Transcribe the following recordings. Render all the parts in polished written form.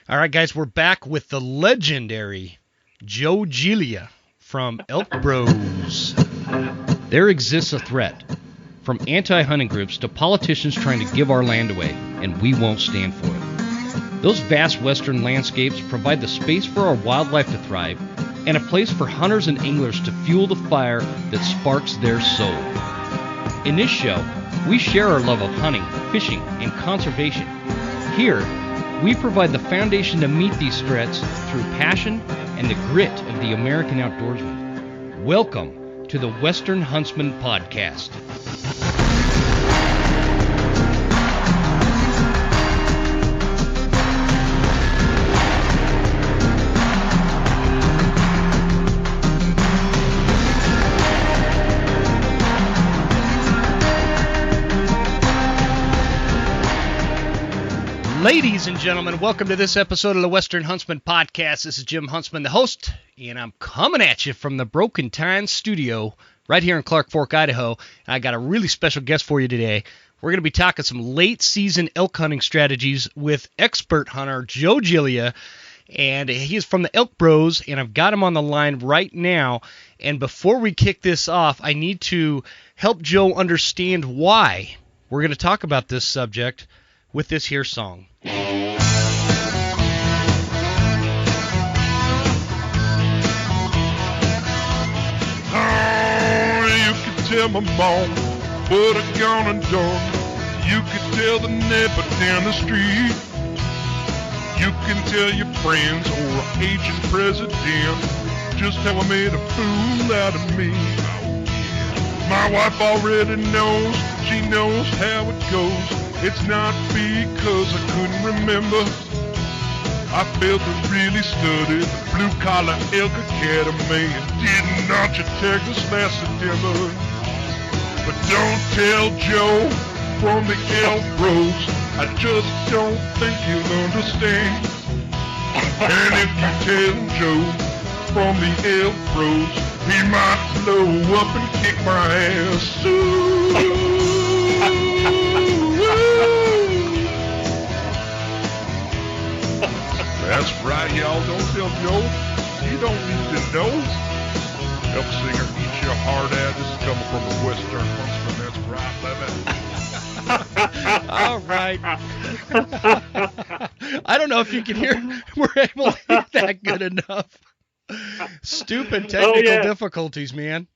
All right, guys, we're back with the legendary Joe Giglia from Elk Bros. There exists a threat, from anti-hunting groups to politicians trying to give our land away, and we won't stand for it. Those vast western landscapes provide the space for our wildlife to thrive and a place for hunters and anglers to fuel the fire that sparks their soul. In this show, we share our love of hunting, fishing, and conservation. Here, we provide the foundation to meet these threats through passion and the grit of the American outdoorsman. Welcome to the Western Huntsman Podcast. Ladies and gentlemen, welcome to this episode of the Western Huntsman Podcast. This is Jim Huntsman, the host, and I'm coming at you from the Broken Tine Studio right here in Clark Fork, Idaho. I got a really special guest for you today. We're going to be talking some late-season elk hunting strategies with expert hunter Joe Giglia, and he's from the Elk Bros, and I've got him on the line right now. And before we kick this off, I need to help Joe understand why we're going to talk about this subject with this here song. Oh, you can tell my mom what I gonna do. You can tell the neighbor down the street. You can tell your friends or an aging president just how I made a fool out of me. My wife already knows, she knows how it goes. It's not because I couldn't remember. I failed to really study the Blue Collar Elk Academy and did not attack this last September. But don't tell Joe from the Elk Bros, I just don't think he'll understand. And if you tell Joe from the Elk Bros, he might blow up and kick my ass. Ooh. That's right, y'all. Don't tell Joe. You don't need to know. Elk singer, eat your heart out. This is coming from the Western Huntsman. That's right, love it. All right. I don't know if you can hear. We're able to hear that good enough. Stupid technical difficulties, man.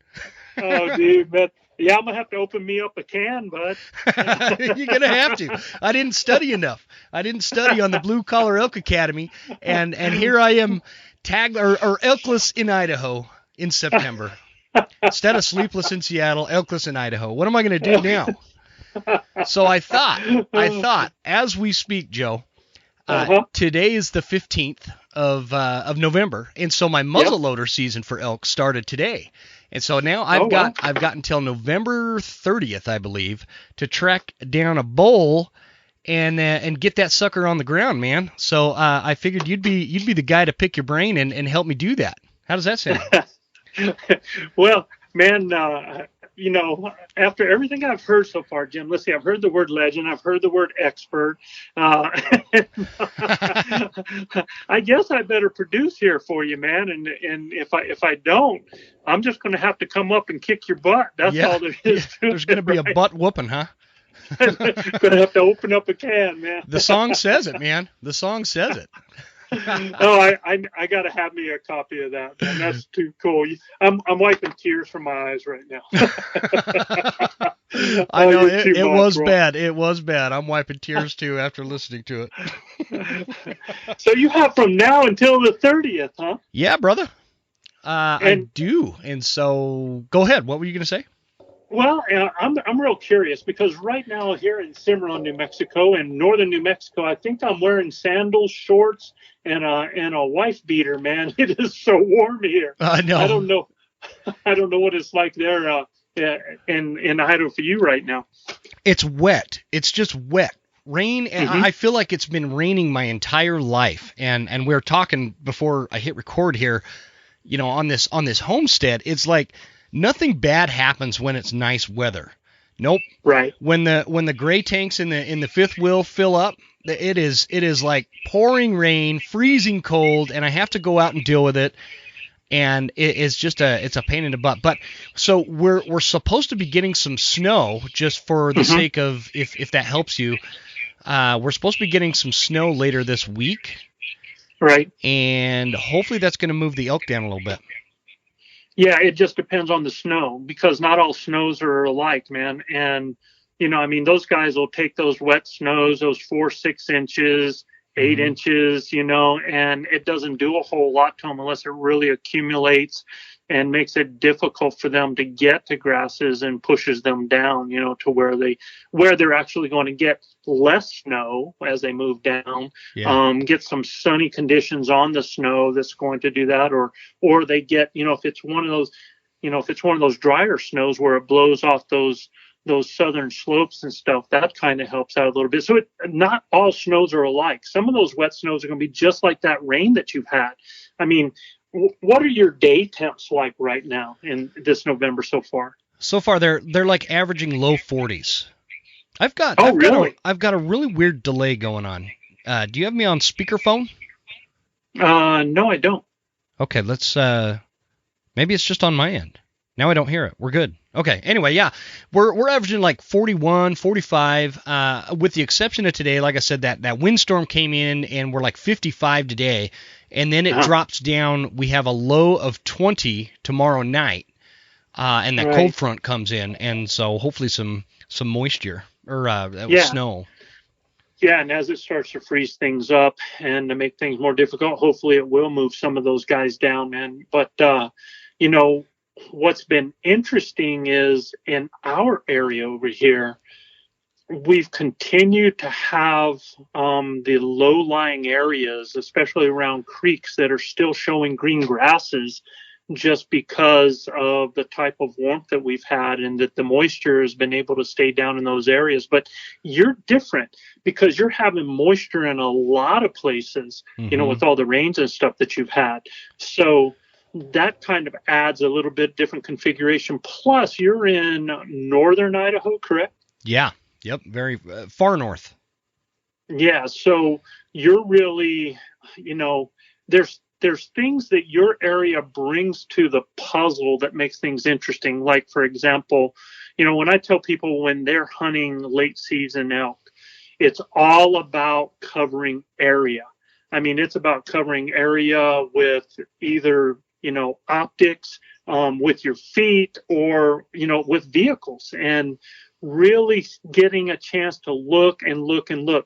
Oh, dude, but yeah, I'm gonna have to open me up a can, bud. You're gonna have to. I didn't study enough. I didn't study on the Blue Collar Elk Academy, and here I am, tagged or elkless in Idaho in September. Instead of sleepless in Seattle, elkless in Idaho. What am I gonna do now? So I thought, as we speak, Joe, today is the 15th of November, and so my muzzleloader season for elk started today. And so now I've got until November 30th, I believe, to track down a bull and get that sucker on the ground, man. So I figured you'd be the guy to pick your brain and help me do that. How does that sound? Well, man, after everything I've heard so far, Jim, let's see, I've heard the word legend, I've heard the word expert. I guess I better produce here for you, man. And if I don't, I'm just going to have to come up and kick your butt. That's all there is. There's going to be a butt whooping, huh? Going to have to open up a can, man. The song says it, man. The song says it. Oh, I got to have me a copy of that, man. That's too cool. I'm wiping tears from my eyes right now. I know it was bad. It was bad. I'm wiping tears too after listening to it. So you have from now until the 30th, huh? Yeah, brother. I do. And so go ahead. What were you going to say? Well, I'm real curious because right now here in Cimarron, New Mexico, and northern New Mexico, I think I'm wearing sandals, shorts, and a wife beater. Man, it is so warm here. I know. I don't know what it's like there in Idaho for you right now. It's wet. It's just wet. Rain, and I feel like it's been raining my entire life. And we're talking before I hit record here, on this homestead. It's like nothing bad happens when it's nice weather. Nope. Right. When the gray tanks in the fifth wheel fill up, It is like pouring rain, freezing cold, and I have to go out and deal with it. And it's just it's a pain in the butt. But so we're supposed to be getting some snow, just for the sake of if that helps you. We're supposed to be getting some snow later this week. Right. And hopefully that's going to move the elk down a little bit. Yeah, it just depends on the snow, because not all snows are alike, man. And, I mean, those guys will take those wet snows, those 4-6 inches, 8 inches, and it doesn't do a whole lot to them unless it really accumulates and makes it difficult for them to get to grasses and pushes them down, to where they're actually going to get less snow as they move down, get some sunny conditions on the snow that's going to do that, or they get, if it's one of those drier snows where it blows off those southern slopes and stuff, that kind of helps out a little bit. So not all snows are alike. Some of those wet snows are going to be just like that rain that you've had. I mean, what are your day temps like right now in this November so far? So far, they're like averaging low 40s. I've got a really weird delay going on. Do you have me on speakerphone? No, I don't. Okay, let's. Maybe it's just on my end. Now I don't hear it. We're good. Okay. Anyway, yeah, we're averaging like 41, 45, with the exception of today. Like I said, that windstorm came in and we're like 55 today, and then it drops down. We have a low of 20 tomorrow night, and that cold front comes in, and so hopefully some moisture or snow. Yeah, and as it starts to freeze things up and to make things more difficult, hopefully it will move some of those guys down, man. But what's been interesting is in our area over here, we've continued to have the low-lying areas, especially around creeks, that are still showing green grasses, just because of the type of warmth that we've had and that the moisture has been able to stay down in those areas. But you're different because you're having moisture in a lot of places, with all the rains and stuff that you've had. So that kind of adds a little bit different configuration. Plus, you're in northern Idaho, correct? Yeah. Yep. Very far north. Yeah. So you're really, there's things that your area brings to the puzzle that makes things interesting. Like, for example, when I tell people when they're hunting late season elk, it's all about covering area. I mean, it's about covering area with either optics, with your feet, or, with vehicles, and really getting a chance to look,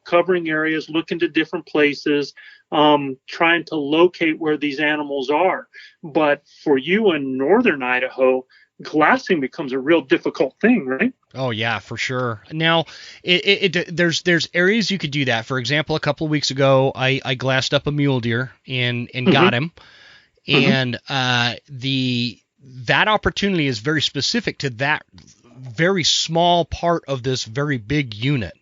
covering areas, look into different places, trying to locate where these animals are. But for you in northern Idaho, glassing becomes a real difficult thing, right? Oh yeah, for sure. Now, there's areas you could do that. For example, a couple of weeks ago, I glassed up a mule deer and got him. And that opportunity is very specific to that very small part of this very big unit.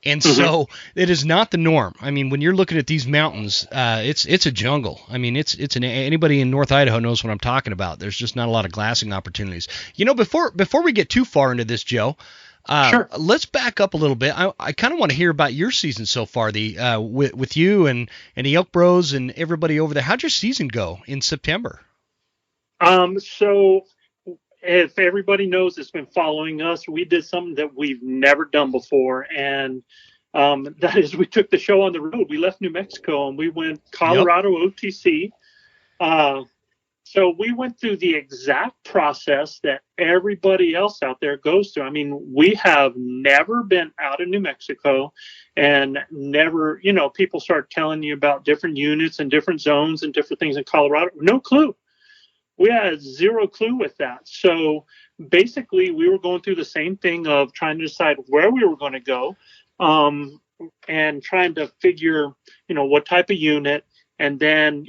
And so it is not the norm. I mean, when you're looking at these mountains, it's a jungle. I mean, anybody in North Idaho knows what I'm talking about. There's just not a lot of glassing opportunities. Before we get too far into this, Joe, sure, let's back up a little bit. I kind of want to hear about your season so far, with you and the Elk Bros and everybody over there. How'd your season go in September? So if everybody knows that's been following us, we did something that we've never done before, and that is we took the show on the road. We left New Mexico and we went Colorado OTC. So we went through the exact process that everybody else out there goes through. I mean, we have never been out of New Mexico, and never, people start telling you about different units and different zones and different things in Colorado. No clue. We had zero clue with that. So basically, we were going through the same thing of trying to decide where we were going to go, and trying to figure, what type of unit, and then,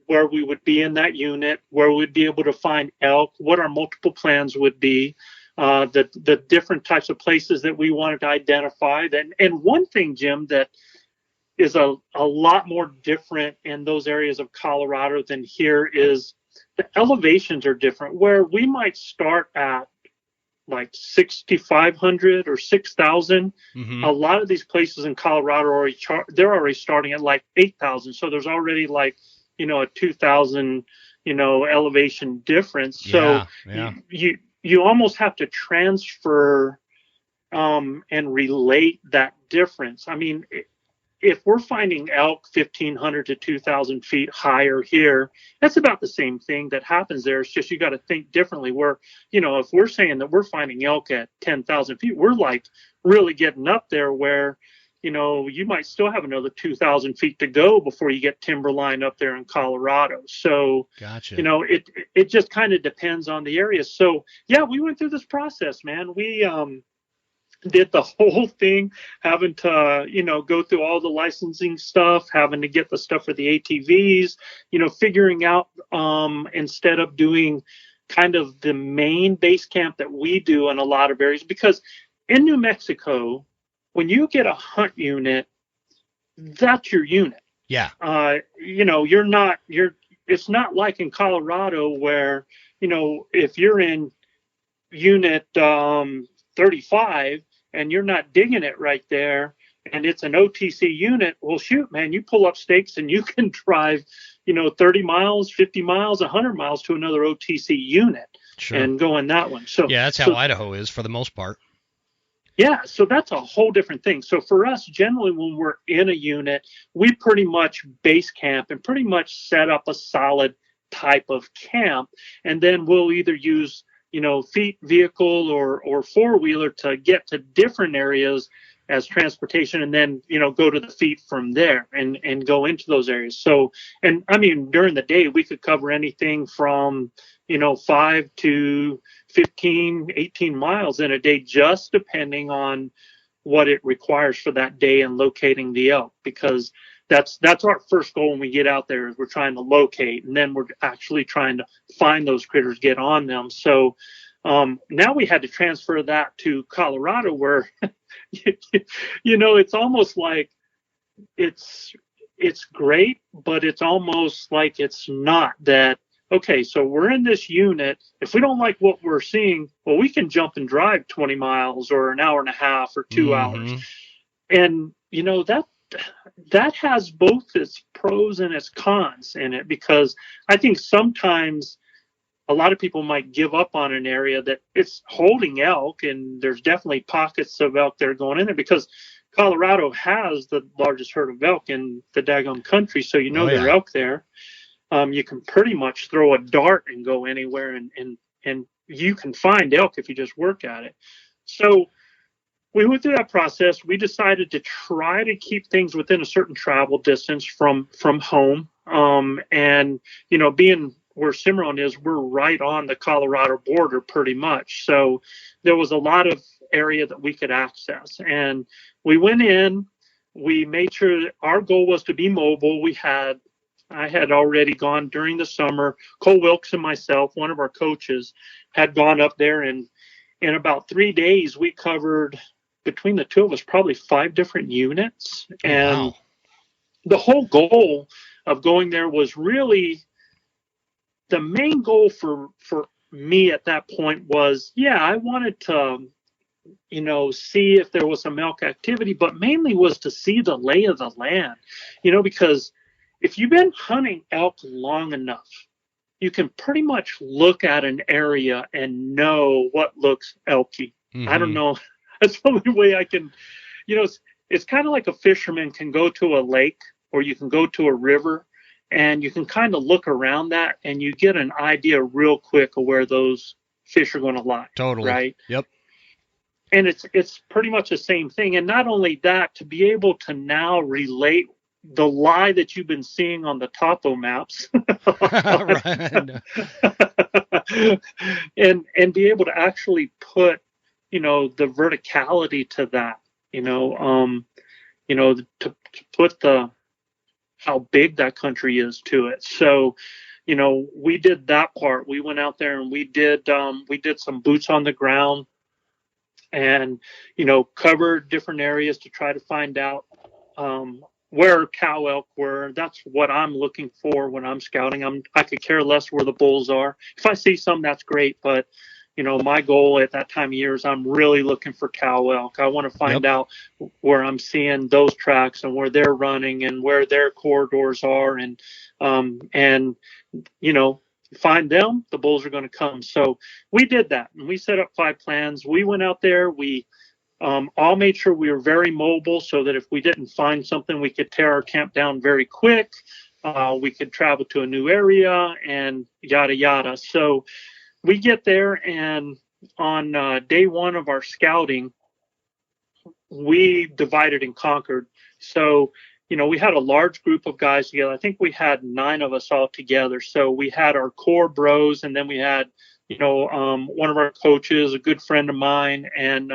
where we would be in that unit, where we'd be able to find elk, what our multiple plans would be, the different types of places that we wanted to identify. And one thing, Jim, that is a lot more different in those areas of Colorado than here is the elevations are different, where we might start at like 6,500 or 6,000. Mm-hmm. A lot of these places in Colorado are they're already starting at like 8,000. So there's already like, a 2,000, elevation difference. So Yeah. you almost have to transfer and relate that difference. I mean, if we're finding elk 1,500 to 2,000 feet higher here, that's about the same thing that happens there. It's just you got to think differently. Where, if we're saying that we're finding elk at 10,000 feet, we're like really getting up there where, you might still have another 2,000 feet to go before you get timberline up there in Colorado. So, Gotcha. It just kind of depends on the area. So, yeah, we went through this process, man. We did the whole thing, having to, go through all the licensing stuff, having to get the stuff for the ATVs, figuring out, instead of doing kind of the main base camp that we do in a lot of areas, because in New Mexico, when you get a hunt unit, that's your unit. Yeah. It's not like in Colorado where, if you're in unit 35 and you're not digging it right there and it's an OTC unit, well, shoot, man, you pull up stakes and you can drive, 30 miles, 50 miles, 100 miles to another OTC unit. Sure. And go in that one. So yeah, that's how Idaho is for the most part. Yeah, so that's a whole different thing. So for us, generally when we're in a unit, we pretty much base camp and pretty much set up a solid type of camp. And then we'll either use feet vehicle or four-wheeler to get to different areas as transportation, and then go to the feet from there and go into those areas. So, and I mean, during the day we could cover anything from 5 to 15, 18 miles in a day, just depending on what it requires for that day and locating the elk, because that's our first goal when we get out there, is we're trying to locate, and then we're actually trying to find those critters, get on them. So now we had to transfer that to Colorado, where it's almost like it's great, but it's almost like it's not. That okay, so we're in this unit. If we don't like what we're seeing, well, we can jump and drive 20 miles or an hour and a half or 2 hours. And that has both its pros and its cons in it, because I think sometimes a lot of people might give up on an area that it's holding elk, and there's definitely pockets of elk that are going in there, because Colorado has the largest herd of elk in the daggum country. So there are elk there. You can pretty much throw a dart and go anywhere, and you can find elk if you just work at it. So we went through that process. We decided to try to keep things within a certain travel distance from home. And being where Cimarron is, we're right on the Colorado border pretty much. So there was a lot of area that we could access. And we went in, we made sure that our goal was to be mobile. I had already gone during the summer. Cole Wilkes and myself, one of our coaches, had gone up there, and in about 3 days, we covered, between the two of us, probably 5 different units. And the whole goal of going there was really, the main goal for me at that point was, I wanted to, see if there was some elk activity, but mainly was to see the lay of the land, because if you've been hunting elk long enough, you can pretty much look at an area and know what looks elky. Mm-hmm. I don't know. That's the only way I can, it's kind of like a fisherman can go to a lake, or you can go to a river, and you can kind of look around that and you get an idea real quick of where those fish are going to lie. Totally. Right? Yep. And it's pretty much the same thing. And not only that, to be able to now relate the lie that you've been seeing on the topo maps and be able to actually put, the verticality to that, to put how big that country is to it. So, we did that part. We went out there and we did some boots on the ground, and, covered different areas to try to find out, where cow elk were. That's what I'm looking for when I'm scouting. I could care less where the bulls are. If I see some, that's great. But, my goal at that time of year is I'm really looking for cow elk. I want to find out where I'm seeing those tracks and where they're running and where their corridors are, and find them, the bulls are going to come. So we did that, and we set up 5 plans. We went out there. We all made sure we were very mobile, so that if we didn't find something, we could tear our camp down very quick. We could travel to a new area and yada yada. So we get there, and on day 1 of our scouting, we divided and conquered. So we had a large group of guys together. I think we had 9 of us all together. So we had our core bros, and then we had, one of our coaches, a good friend of mine, and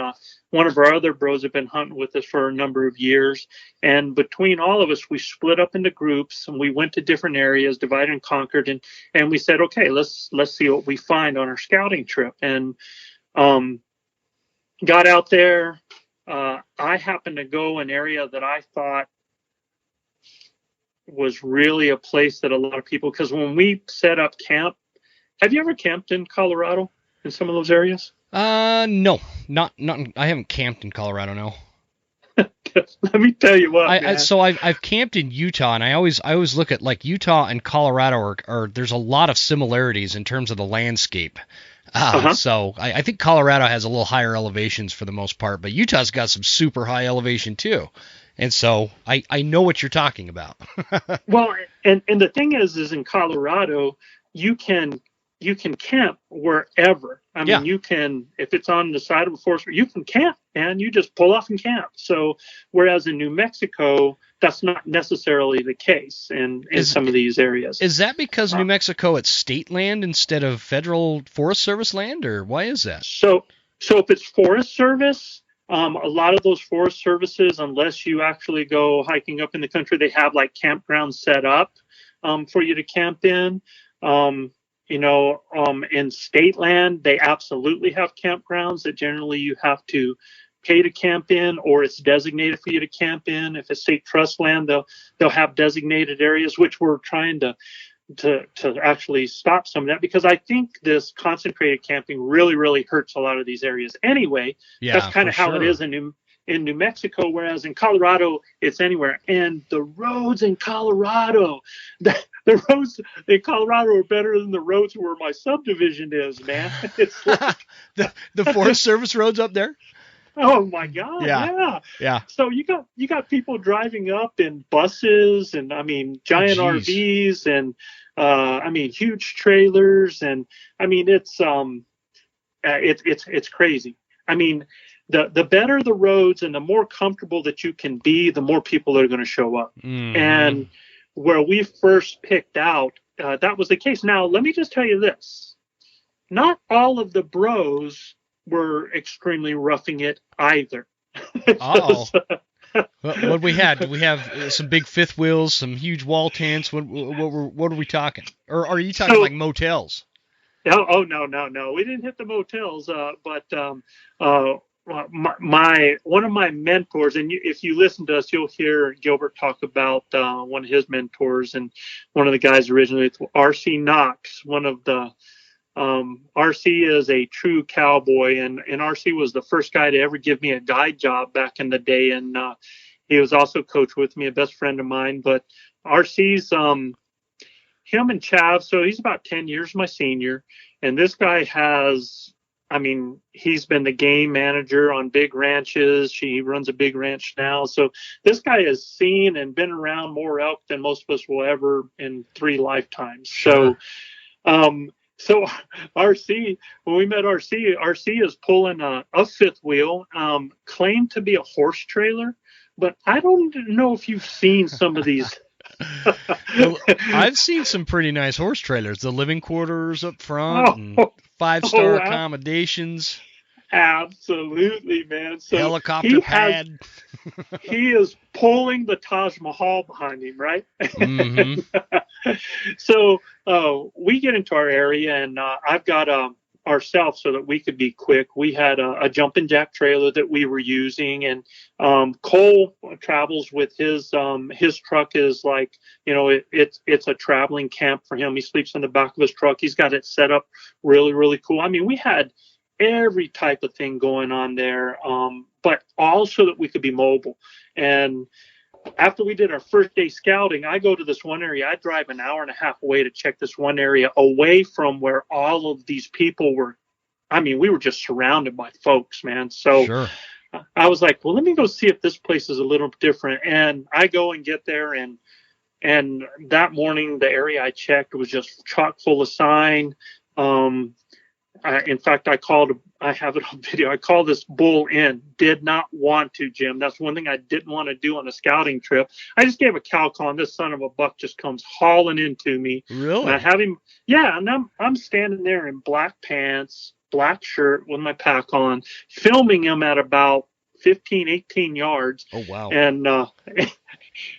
one of our other bros had been hunting with us for a number of years. And between all of us, we split up into groups, and we went to different areas, divided and conquered, and we said, okay, let's see what we find on our scouting trip. And got out there. I happened to go an area that I thought was really a place that a lot of people, because when we set up camp, have you ever camped in Colorado in some of those areas? No, not. I haven't camped in Colorado, no. Let me tell you what. I've camped in Utah, and I always look at like Utah and Colorado are there's a lot of similarities in terms of the landscape. So I think Colorado has a little higher elevations for the most part, but Utah's got some super high elevation too. And so I know what you're talking about. Well, and the thing is in Colorado, you can camp wherever. I mean, you can, if it's on the side of a forest, you can camp, and you just pull off and camp. So whereas in New Mexico, that's not necessarily the case in some of these areas. Is that because New Mexico, it's state land instead of federal Forest Service land, or why is that? So if it's Forest Service, a lot of those Forest Services, unless you actually go hiking up in the country, they have like campgrounds set up for you to camp in. In state land, they absolutely have campgrounds that generally you have to pay to camp in, or it's designated for you to camp in. If it's state trust land, they'll have designated areas, which we're trying to actually stop some of that, because I think this concentrated camping really, really hurts a lot of these areas anyway. That's kind of how it is in New Mexico, whereas in Colorado, it's anywhere. And the roads in Colorado, the roads in Colorado are better than the roads where my subdivision is, man. It's like, the Forest Service roads up there. Oh my God! Yeah. So you got people driving up in buses, and I mean giant RVs, and huge trailers, and I mean it's crazy. I mean, the better the roads and the more comfortable that you can be, the more people are going to show up. And where we first picked out, that was the case. Now let me just tell you this: not all of the bros were extremly roughing it either. What we had? Did we have some big fifth wheels, some huge wall tents? What are we talking? Or are you talking like motels? Oh no. We didn't hit the motels, but one of my mentors, and if you listen to us, you'll hear Gilbert talk about one of his mentors, and one of the guys originally, R.C. Knox, one of the RC is a true cowboy, and RC was the first guy to ever give me a guide job back in the day, and he was also coach with me, a best friend of mine. But RC's him and Chav, so he's about 10 years my senior, and this guy he's been the game manager on big ranches. He runs a big ranch now, so this guy has seen and been around more elk than most of us will ever in 3 lifetimes. So So RC, when we met RC is pulling a fifth wheel, claimed to be a horse trailer, but I don't know if you've seen some of these. Well, I've seen some pretty nice horse trailers. The living quarters up front, and 5-star accommodations. Absolutely, man. So helicopter pad. He is pulling the Taj Mahal behind him, right? Mm-hmm. So we get into our area, and I've got ourselves so that we could be quick. We had a jumping jack trailer that we were using, and Cole travels with his truck is like, it's a traveling camp for him. He sleeps in the back of his truck. He's got it set up really, really cool. I mean, we had every type of thing going on there, but also that we could be mobile. And after we did our first day scouting, I go to this one area. I drive an hour and a half away to check this one area away from where all of these people were. I mean, we were just surrounded by folks, man. So Sure. I was like, well, let me go see if this place is a little different. And I go and get there, and that morning, the area I checked was just chock full of sign. In fact, I have it on video. I called this bull in. Did not want to, Jim. That's one thing I didn't want to do on a scouting trip. I just gave a cow call, and this son of a buck just comes hauling into me. Really? And I have him, yeah, and I'm standing there in black pants, black shirt with my pack on, filming him at about 15, 18 yards. Oh, wow. And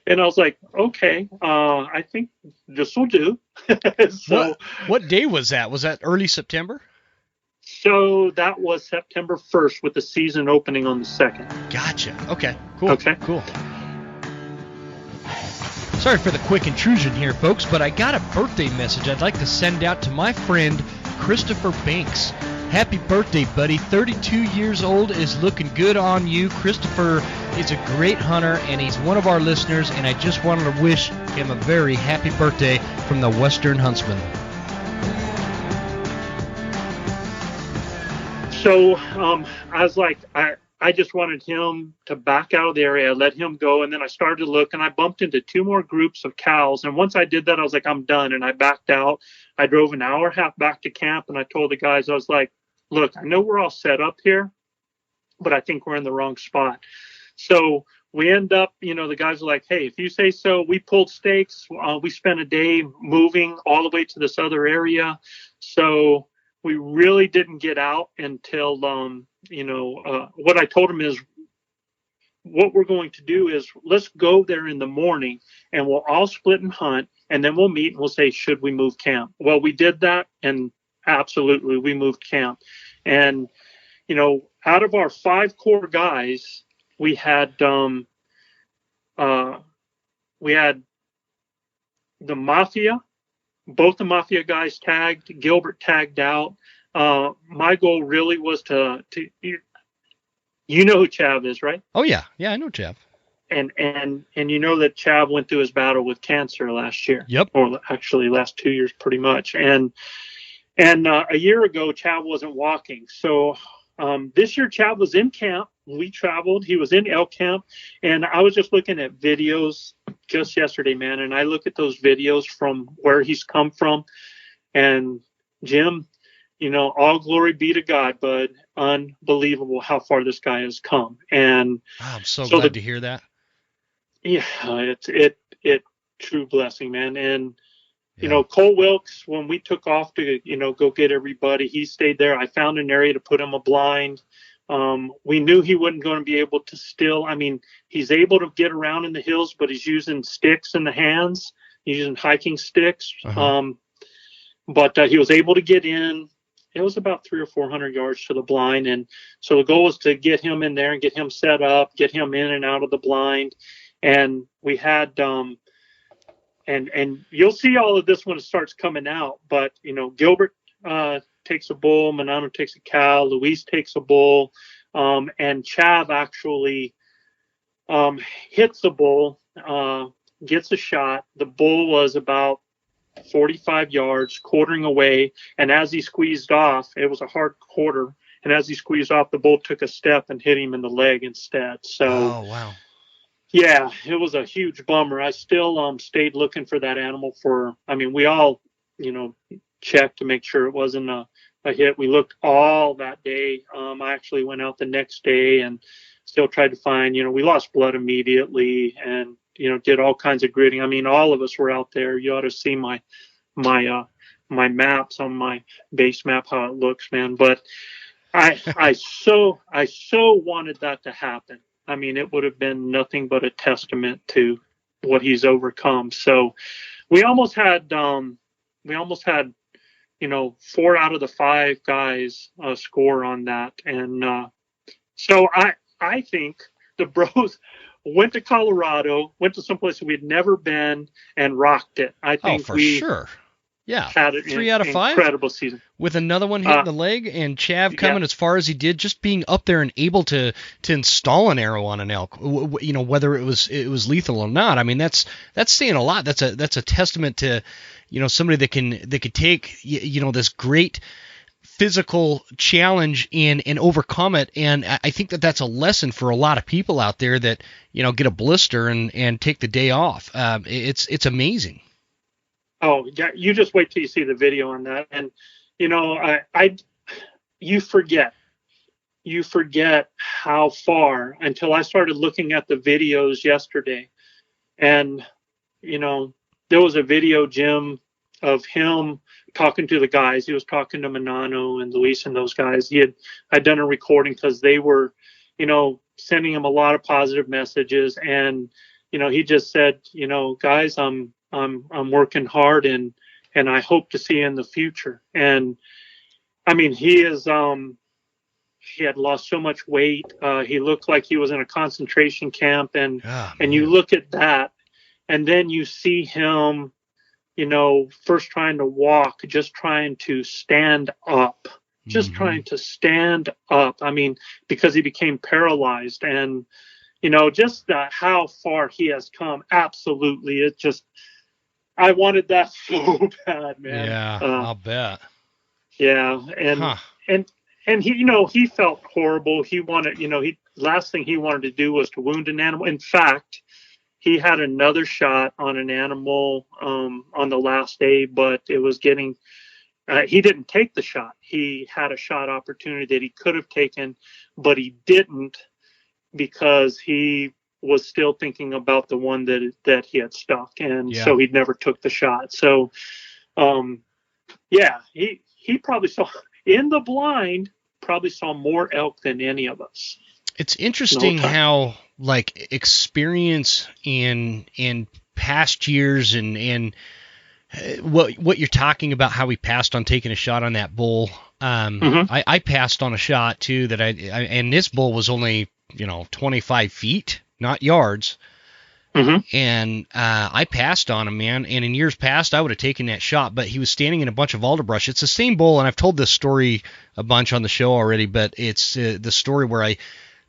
and I was like, okay, I think this will do. So, what day was that? Was that early September? So that was September 1st with the season opening on the 2nd. Gotcha. Okay. Cool. Okay. Cool. Sorry for the quick intrusion here, folks, but I got a birthday message I'd like to send out to my friend Christopher Banks. Happy birthday, buddy. 32 years old is looking good on you. Christopher is a great hunter, and he's one of our listeners, and I just wanted to wish him a very happy birthday from the Western Huntsman. So I was like, I just wanted him to back out of the area, let him go. And then I started to look, and I bumped into two more groups of cows. And once I did that, I was like, I'm done. And I backed out. I drove an hour and a half back to camp, and I told the guys, I was like, look, I know we're all set up here, but I think we're in the wrong spot. So we end up, the guys are like, hey, if you say so. We pulled stakes. We spent a day moving all the way to this other area. So we really didn't get out until, what I told him is, what we're going to do is let's go there in the morning, and we'll all split and hunt, and then we'll meet and we'll say, should we move camp? Well, we did that, and absolutely we moved camp. And, out of our 5 core guys, we had the Mafia. Both the Mafia guys tagged. Gilbert tagged out. My goal really was to you know who Chav is, right? Oh, yeah. Yeah, I know Chav. And you know that Chav went through his battle with cancer last year. Yep. Or actually last 2 years pretty much. And a year ago, Chav wasn't walking. So this year, Chav was in camp. We traveled. He was in elk camp. And I was just looking at videos just yesterday, man. And I look at those videos from where he's come from. And Jim, all glory be to God, bud. Unbelievable how far this guy has come. And I'm so glad to hear that. Yeah, it's true blessing, man. And Cole Wilkes, when we took off to go get everybody, he stayed there. I found an area to put him a blind. We knew he wasn't going to be able to still. I mean, he's able to get around in the hills, but he's using sticks in the hands. He's using hiking sticks. Uh-huh. But he was able to get in. It was about 300 or 400 yards to the blind. And so the goal was to get him in there and get him set up, get him in and out of the blind. And we had, and you'll see all of this when it starts coming out. But, Gilbert takes a bull, Manano takes a cow, Luis takes a bull, and Chav actually hits the bull, gets a shot. The bull was about 45 yards, quartering away, and as he squeezed off, it was a hard quarter, and as he squeezed off, the bull took a step and hit him in the leg instead. So, oh, wow. Yeah, it was a huge bummer. I still stayed looking for that animal we all, checked to make sure it wasn't a hit. We looked all that day. I actually went out the next day and still tried to find, we lost blood immediately and, did all kinds of gritting. I mean, all of us were out there. You ought to see my maps on my base map, how it looks, man. But I so wanted that to happen. I mean, it would have been nothing but a testament to what he's overcome. So we almost had 4 out of the 5 guys score on that. And so I think the Bros went to Colorado, went to someplace we'd never been, and rocked it. I think for sure. Yeah, had an 3 out of 5. Incredible season. With another one hitting the leg, and Chav coming as far as he did, just being up there and able to install an arrow on an elk, whether it was lethal or not. I mean, that's saying a lot. That's a testament to, somebody that could take, this great physical challenge and overcome it. And I think that's a lesson for a lot of people out there that, get a blister and take the day off. It's amazing. Oh, yeah, you just wait till you see the video on that. And, you forget how far until I started looking at the videos yesterday. And, there was a video, Jim, of him talking to the guys. He was talking to Manano and Luis and those guys. I'd done a recording because they were, sending him a lot of positive messages. And, he just said, guys, I'm working hard and I hope to see you in the future. And I mean, he had lost so much weight. He looked like he was in a concentration camp, and you look at that, and then you see him, first trying to walk, just trying to stand up, trying to stand up. I mean, because he became paralyzed, and just how far he has come. Absolutely, I wanted that so bad, man. Yeah, I'll bet. Yeah, and he, he felt horrible. He wanted, last thing he wanted to do was to wound an animal. In fact, he had another shot on an animal on the last day, but it was getting. He didn't take the shot. He had a shot opportunity that he could have taken, but he didn't because he was still thinking about the one that he had stuck, and so he never took the shot. So, he probably saw in the blind, probably saw more elk than any of us. It's interesting how experience in past years and what you're talking about, how we passed on taking a shot on that bull. I passed on a shot too that and this bull was only 25 feet. Not yards. And I passed on him, man. And in years past, I would have taken that shot, but he was standing in a bunch of alder it's the same bull, and I've told this story a bunch on the show already, but it's the story where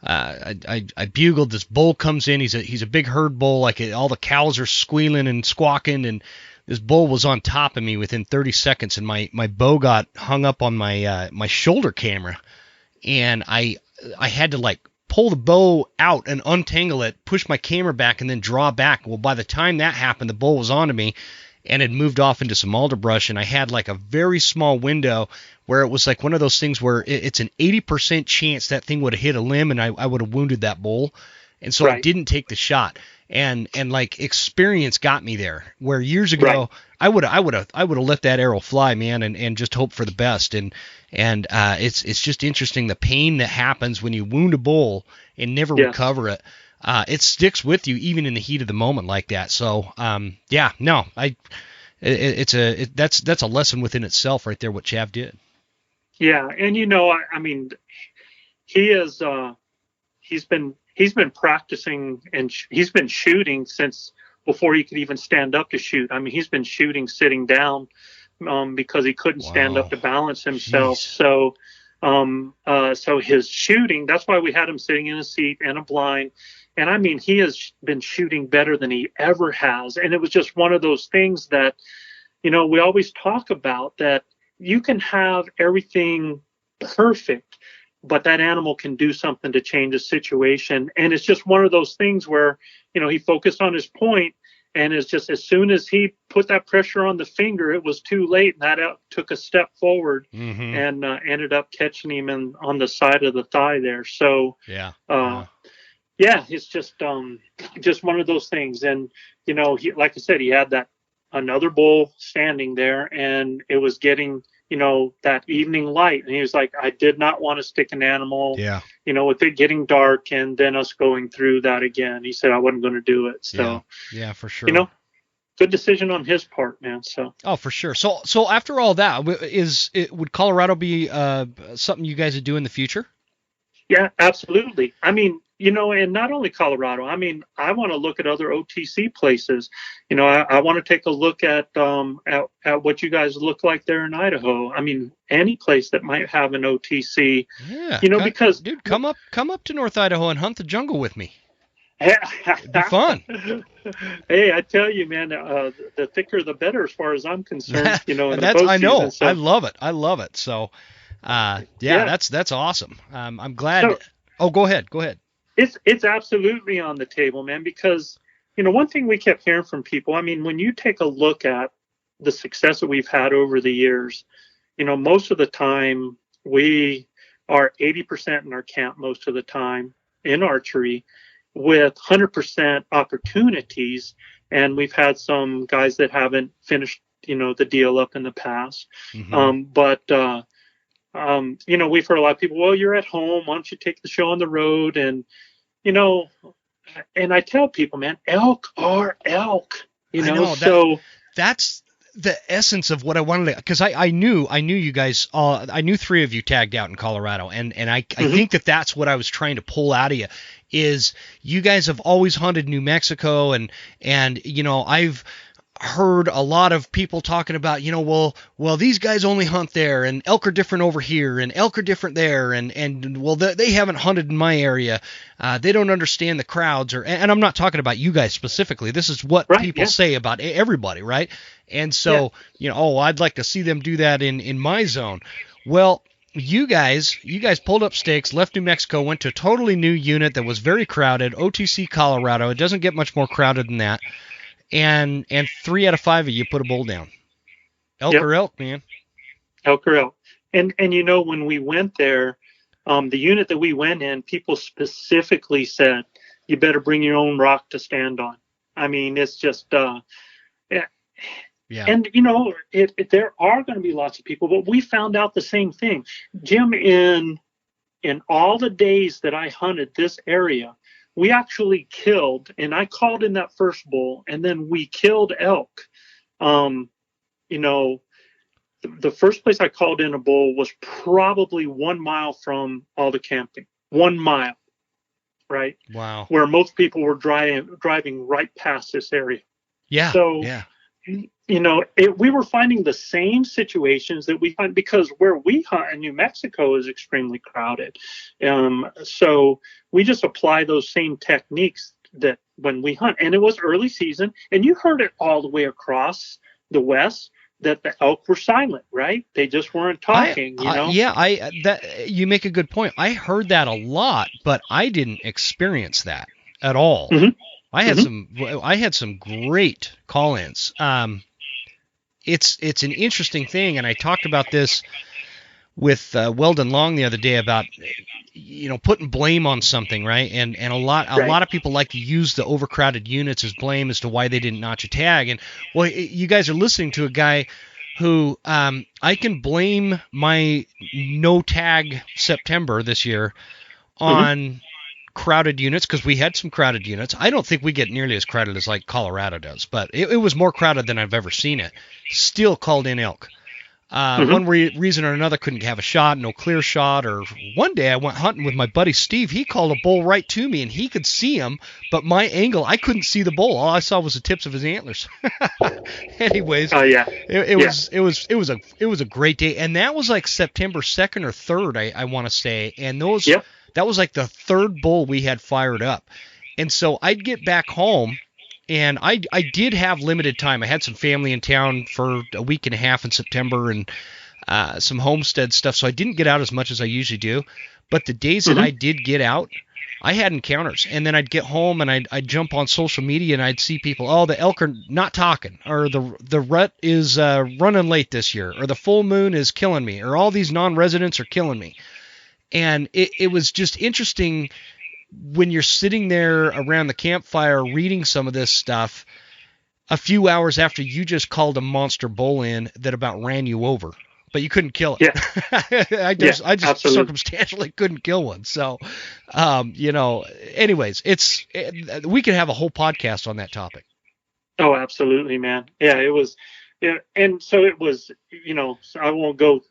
I bugled. This bull comes in. He's a big herd bull. Like all the cows are squealing and squawking, and this bull was on top of me within 30 seconds, and my bow got hung up on my shoulder camera, and I had to pull the bow out and untangle it, push my camera back, and then draw back. Well, by the time that happened, the bull was onto me and had moved off into some alderbrush, and I had a very small window where it was one of those things where it's an 80% chance that thing would have hit a limb and I would have wounded that bull. And so I didn't take the shot. And experience got me there, where years ago I would have let that arrow fly, man, and just hope for the best. And it's just interesting, the pain that happens when you wound a bull and never recover it. It sticks with you even in the heat of the moment like that. So that's a lesson within itself right there, what Chav did. Yeah, and I mean, he's been practicing, and he's been shooting since before he could even stand up to shoot. I mean, he's been shooting sitting down because he couldn't stand up to balance himself. Jeez. So his shooting, that's why we had him sitting in a seat and a blind. And I mean, he has been shooting better than he ever has. And it was just one of those things that, we always talk about, that you can have everything perfect, but that animal can do something to change a situation. And it's just one of those things where, he focused on his point, and it's just, as soon as he put that pressure on the finger, it was too late. And that elk took a step forward and ended up catching him on the side of the thigh there. So, it's just one of those things. And, he, like I said, he had that another bull standing there, and it was getting, that evening light. And he was like, I did not want to stick an animal, with it getting dark and then us going through that again. He said I wasn't going to do it. So, for sure. good decision on his part, man. So. Oh, for sure. So after all that, would Colorado be something you guys would do in the future? Yeah, absolutely. I mean, and not only Colorado. I mean, I want to look at other OTC places. I want to take a look at what you guys look like there in Idaho. I mean, any place that might have an OTC. Yeah. Because dude, come up to North Idaho and hunt the jungle with me. It'd be fun. Hey, I tell you, man, the thicker the better, as far as I'm concerned. I know. Season, so. I love it. So, that's awesome. I'm glad. Go ahead. It's absolutely on the table, man, because, one thing we kept hearing from people, I mean, when you take a look at the success that we've had over the years, most of the time we are 80% in our camp most of the time in archery with 100% opportunities. And we've had some guys that haven't finished, the deal up in the past. Mm-hmm. We've heard a lot of people, well, you're at home. Why don't you take the show on the road? And, and I tell people, man, elk are elk, that's the essence of what I wanted to, because I knew you guys, I knew 3 of you tagged out in Colorado. And I think that's what I was trying to pull out of you is you guys have always hunted New Mexico and, I've heard a lot of people talking about, well, these guys only hunt there, and elk are different over here, and elk are different there, and well, they haven't hunted in my area. They don't understand the crowds, and I'm not talking about you guys specifically. This is what people say about everybody, right? And so, I'd like to see them do that in my zone. Well, you guys pulled up stakes, left New Mexico, went to a totally new unit that was very crowded, OTC Colorado. It doesn't get much more crowded than that. And 3 out of 5 of you put a bull down. Elk or elk, man. Elk or elk. And when we went there, the unit that we went in, people specifically said, you better bring your own rock to stand on. I mean, it's just, yeah. And, there are going to be lots of people, but we found out the same thing. Jim, in all the days that I hunted this area, we actually killed, and I called in that first bull, and then we killed elk. The first place I called in a bull was probably 1 mile from all the camping. 1 mile, right? Wow. Where most people were driving right past this area. Yeah. So, we were finding the same situations that we find, because where we hunt in New Mexico is extremely crowded. So we just apply those same techniques that when we hunt, and it was early season, and you heard it all the way across the West that the elk were silent, right? They just weren't talking, you make a good point. I heard that a lot, but I didn't experience that at all. Mm-hmm. I had some great call-ins. It's an interesting thing, and I talked about this with Weldon Long the other day about putting blame on something, right? And a lot of people like to use the overcrowded units as blame as to why they didn't notch a tag. And well, you guys are listening to a guy who I can blame my no tag September this year on crowded units, because we had some crowded units. I don't think we get nearly as crowded as like Colorado does, but it was more crowded than I've ever seen it. Still called in elk. One reason or another couldn't have a shot, no clear shot. Or one day I went hunting with my buddy Steve. He called a bull right to me, and he could see him, but my angle, I couldn't see the bull. All I saw was the tips of his antlers. Anyways, it was a great day, and that was like September 2nd or 3rd, I want to say, and those. Yep. That was like the 3rd bull we had fired up. And so I'd get back home, and I did have limited time. I had some family in town for a week and a half in September and some homestead stuff, so I didn't get out as much as I usually do. But the days that I did get out, I had encounters. And then I'd get home, and I'd jump on social media, and I'd see people, the elk are not talking, or the rut is running late this year, or the full moon is killing me, or all these non-residents are killing me. And it was just interesting when you're sitting there around the campfire reading some of this stuff a few hours after you just called a monster bull in that about ran you over, but you couldn't kill it. Yeah. I just circumstantially couldn't kill one. So, anyways, we could have a whole podcast on that topic. Oh, absolutely, man. Yeah, it was. Yeah, and so it was. So I won't go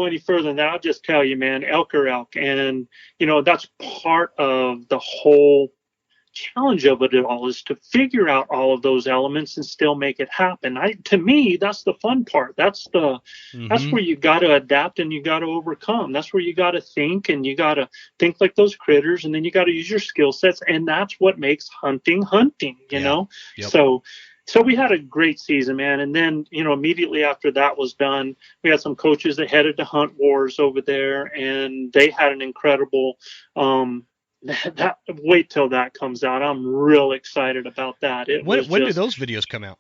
any further than that. I'll just tell you, man, elk are elk, and that's part of the whole challenge of it all is to figure out all of those elements and still make it happen. To me, that's the fun part. That's where you got to adapt and you got to overcome. That's where you got to think, and you got to think like those critters, and then you got to use your skill sets, and that's what makes hunting. You know. Yep. So we had a great season, man. And then, immediately after that was done, we had some coaches that headed to Hunt Wars over there, and they had an incredible, wait till that comes out. I'm real excited about that. When do those videos come out?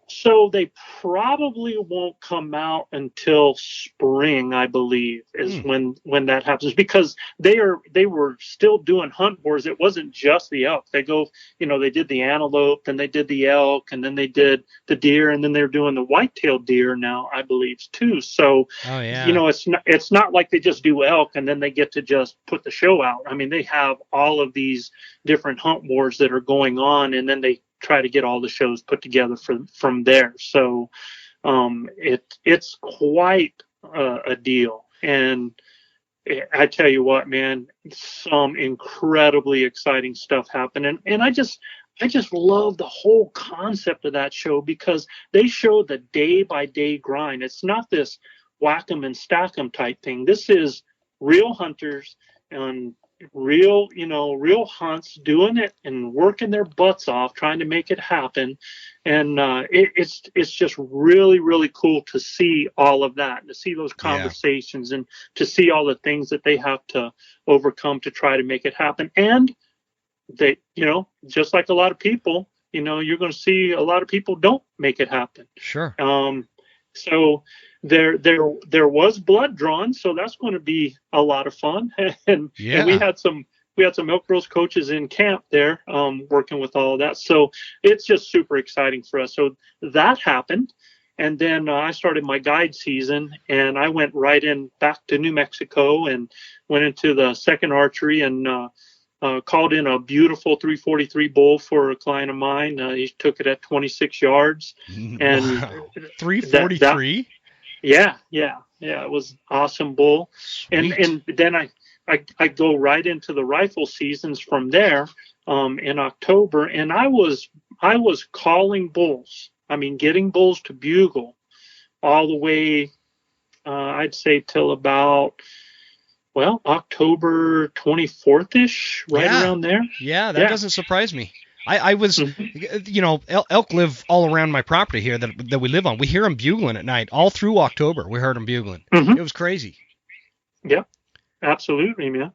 So they probably won't come out until spring, I believe, is when that happens, because they were still doing hunt wars. It wasn't just the elk. They go, they did the antelope, then they did the elk, and then they did the deer, and then they're doing the white-tailed deer now, I believe, too. So, it's not like they just do elk and then they get to just put the show out. I mean, they have all of these different hunt wars that are going on, and then they try to get all the shows put together from there. So it's quite a deal. And I tell you what, man, some incredibly exciting stuff happened. And I just love the whole concept of that show, because they show the day by day grind. It's not this whack 'em and stack 'em type thing. This is real hunters and real hunts, doing it and working their butts off, trying to make it happen. And it's just really, really cool to see all of that, to see those conversations, and to see all the things that they have to overcome to try to make it happen. And they, just like a lot of people, you're going to see a lot of people don't make it happen. Sure. So there was blood drawn, so that's going to be a lot of fun. And we had some Elk Bros coaches in camp there, working with all of that. So it's just super exciting for us. So that happened. And then I started my guide season, and I went right back to New Mexico and went into the second archery, and called in a beautiful 343 bull for a client of mine. He took it at 26 yards. And 343? Yeah. It was awesome bull. Sweet. And then I go right into the rifle seasons from there, in October. And I was calling bulls. I mean, getting bulls to bugle all the way, I'd say till about, October 24th-ish, around there. Yeah, that doesn't surprise me. I was, elk live all around my property here that we live on. We hear them bugling at night. All through October, we heard them bugling. It was crazy. Yeah, absolutely, man.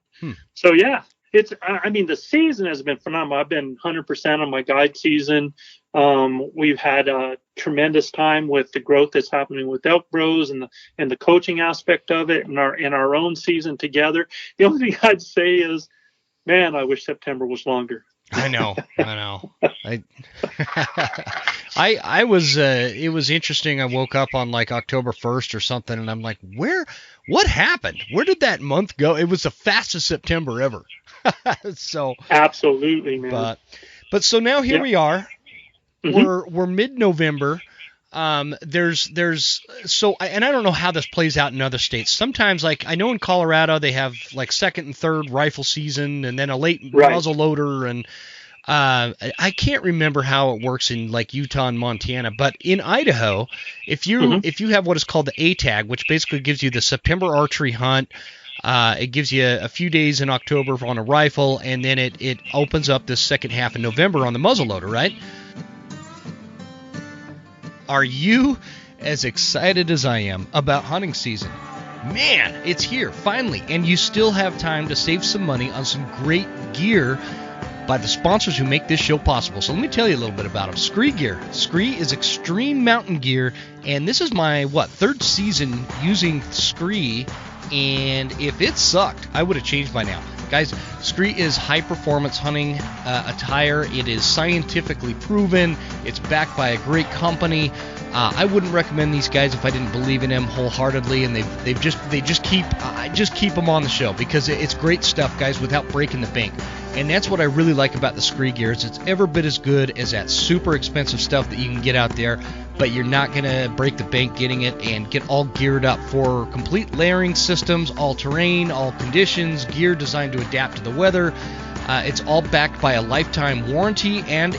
So, the season has been phenomenal. I've been 100% on my guide season. We've had a tremendous time with the growth that's happening with Elk Bros and the coaching aspect of it, and our own season together. The only thing I'd say is, man, I wish September was longer. I know. I was, it was interesting. I woke up on like October 1st or something, and I'm like, what happened? Where did that month go? It was the fastest September ever. So absolutely, man. But so now here we are. We're mid-November. And I don't know how this plays out in other states. Sometimes, like I know in Colorado, they have like second and third rifle season, and then a late muzzle loader, and I can't remember how it works in like Utah and Montana. But in Idaho, if you have what is called the A tag, which basically gives you the September archery hunt. It gives you a few days in October on a rifle, and then it opens up this second half of November on the muzzleloader, right? Are you as excited as I am about hunting season? Man, it's here, finally, and you still have time to save some money on some great gear by the sponsors who make this show possible. So let me tell you a little bit about them. Scree Gear. Scree is extreme mountain gear, and this is my, third season using Scree, and if it sucked, I would have changed by now. Guys, Scree is high-performance hunting attire. It is scientifically proven. It's backed by a great company. I wouldn't recommend these guys if I didn't believe in them wholeheartedly, and I just keep them on the show because it's great stuff, guys, without breaking the bank. And that's what I really like about the Scree gear. Is it's every bit as good as that super expensive stuff that you can get out there, but you're not going to break the bank getting it and get all geared up for complete layering systems, all terrain, all conditions, gear designed to adapt to the weather. It's all backed by a lifetime warranty, and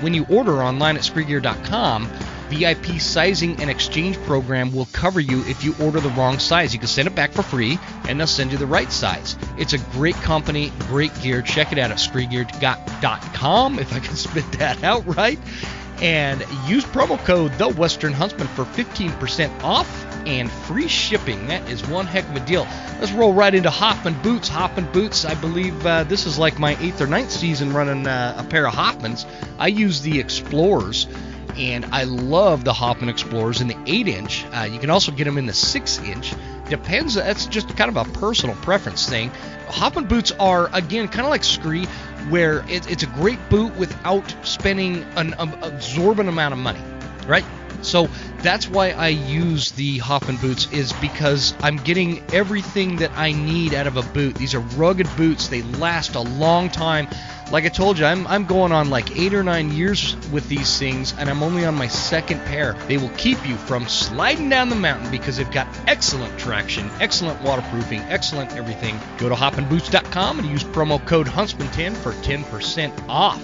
when you order online at ScreeGear.com, VIP sizing and exchange program will cover you if you order the wrong size. You can send it back for free, and they'll send you the right size. It's a great company, great gear. Check it out at ScreeGear.com, if I can spit that out right. And use promo code The Western Huntsman for 15% off and free shipping. That is one heck of a deal. Let's roll right into Hoffman boots. Hoffman boots, I believe this is like my 8th or 9th season running a pair of Hoffmans. I use the Explorers, and I love the Hoffman Explorers in the 8-inch. You can also get them in the 6-inch. Depends, that's just kind of a personal preference thing. Hoffman boots are, again, kind of like Scree, where it's a great boot without spending an absorbent amount of money, right? So that's why I use the Hoffman boots, is because I'm getting everything that I need out of a boot. These are rugged boots. They last a long time. Like I told you, I'm going on like 8 or 9 years with these things, and I'm only on my 2nd pair. They will keep you from sliding down the mountain because they've got excellent traction, excellent waterproofing, excellent everything. Go to hoffmanboots.com and use promo code Huntsman10 for 10% off.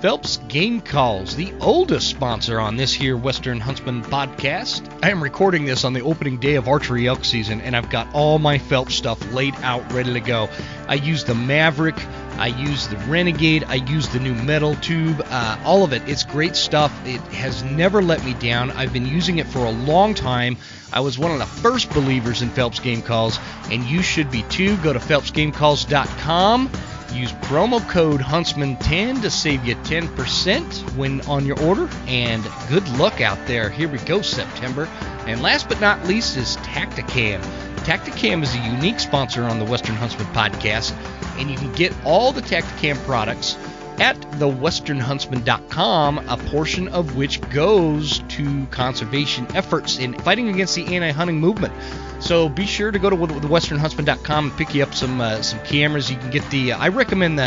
Phelps Game Calls, the oldest sponsor on this here Western Huntsman podcast. I am recording this on the opening day of archery elk season, and I've got all my Phelps stuff laid out, ready to go. I use the Maverick, I use the Renegade, I use the new metal tube, all of it. It's great stuff. It has never let me down. I've been using it for a long time. I was one of the first believers in Phelps Game Calls, and you should be too. Go to phelpsgamecalls.com. Use promo code Huntsman10 to save you 10% when on your order, and good luck out there. Here we go, September. And last but not least is Tacticam. Tacticam is a unique sponsor on the Western Huntsman podcast, and you can get all the Tacticam products at thewesternhuntsman.com, a portion of which goes to conservation efforts in fighting against the anti-hunting movement. So be sure to go to thewesternhuntsman.com and pick you up some cameras. You can get I recommend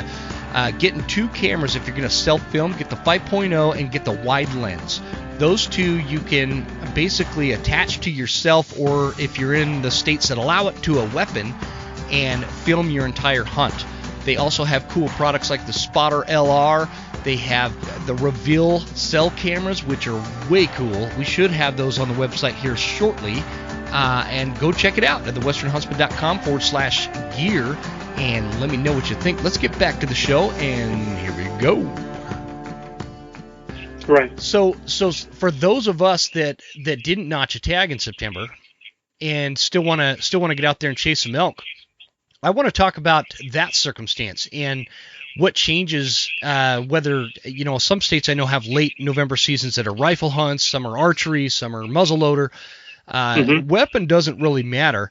getting 2 cameras if you're going to self-film. Get the 5.0 and get the wide lens. Those 2 you can basically attach to yourself, or if you're in the states that allow it, to a weapon, and film your entire hunt. They also have cool products like the Spotter LR. They have the Reveal cell cameras, which are way cool. We should have those on the website here shortly. And go check it out at thewesternhuntsman.com/gear and let me know what you think. Let's get back to the show, and here we go. Right. So for those of us that didn't notch a tag in September and still want to get out there and chase some elk, I want to talk about that circumstance and what changes, whether, some states I know have late November seasons that are rifle hunts, some are archery, some are muzzleloader. Weapon doesn't really matter.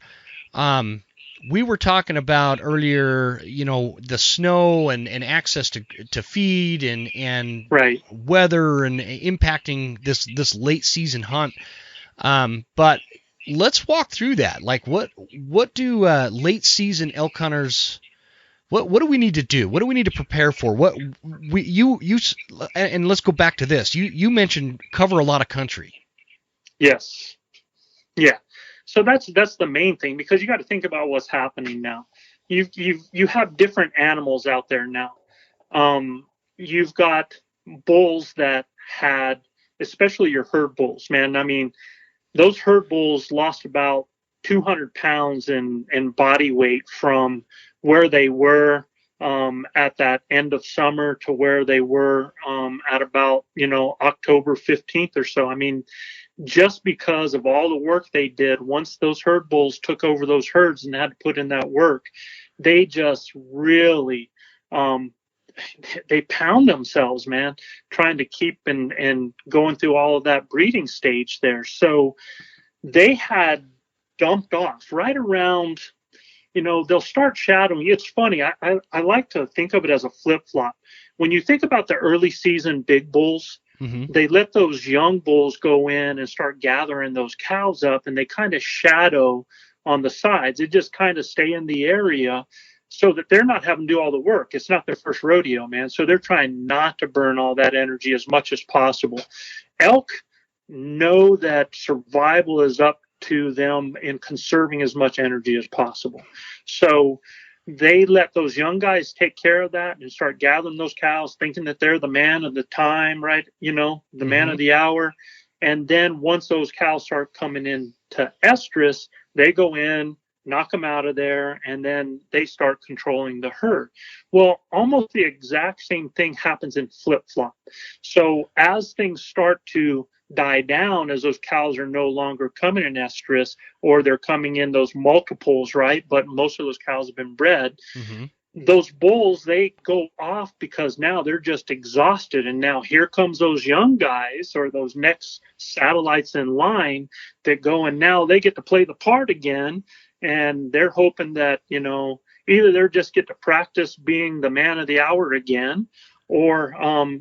We were talking about earlier, the snow and access to feed and right. weather and impacting this late season hunt. But let's walk through that. Like what do late season elk hunters, what do we need to do? What do we need to prepare for? And let's go back to this. You mentioned cover a lot of country. Yes. Yeah. So that's the main thing, because you got to think about what's happening now. You have different animals out there now. You've got bulls that had, especially your herd bulls, man. I mean, those herd bulls lost about 200 pounds in body weight from where they were at that end of summer to where they were at about, October 15th or so. I mean, just because of all the work they did, once those herd bulls took over those herds and had to put in that work, they just really, they pound themselves, man, trying to keep and going through all of that breeding stage there. So they had dumped off right around, they'll start shadowing. It's funny. I like to think of it as a flip-flop. When you think about the early season big bulls, they let those young bulls go in and start gathering those cows up, and they kind of shadow on the sides. They just kind of stay in the area so that they're not having to do all the work. It's not their first rodeo, man. So they're trying not to burn all that energy as much as possible. Elk know that survival is up to them in conserving as much energy as possible. So they let those young guys take care of that and start gathering those cows, thinking that they're the man of the time, right? The man of the hour. And then once those cows start coming into estrus, they go in, knock them out of there, and then they start controlling the herd. Well, almost the exact same thing happens in flip-flop. So as things start to die down, as those cows are no longer coming in estrus, or they're coming in those multiples, right? But most of those cows have been bred. Those bulls, they go off because now they're just exhausted. And now here comes those young guys, or those next satellites in line, that go, and now they get to play the part again. And they're hoping that, either they're just get to practice being the man of the hour again, or,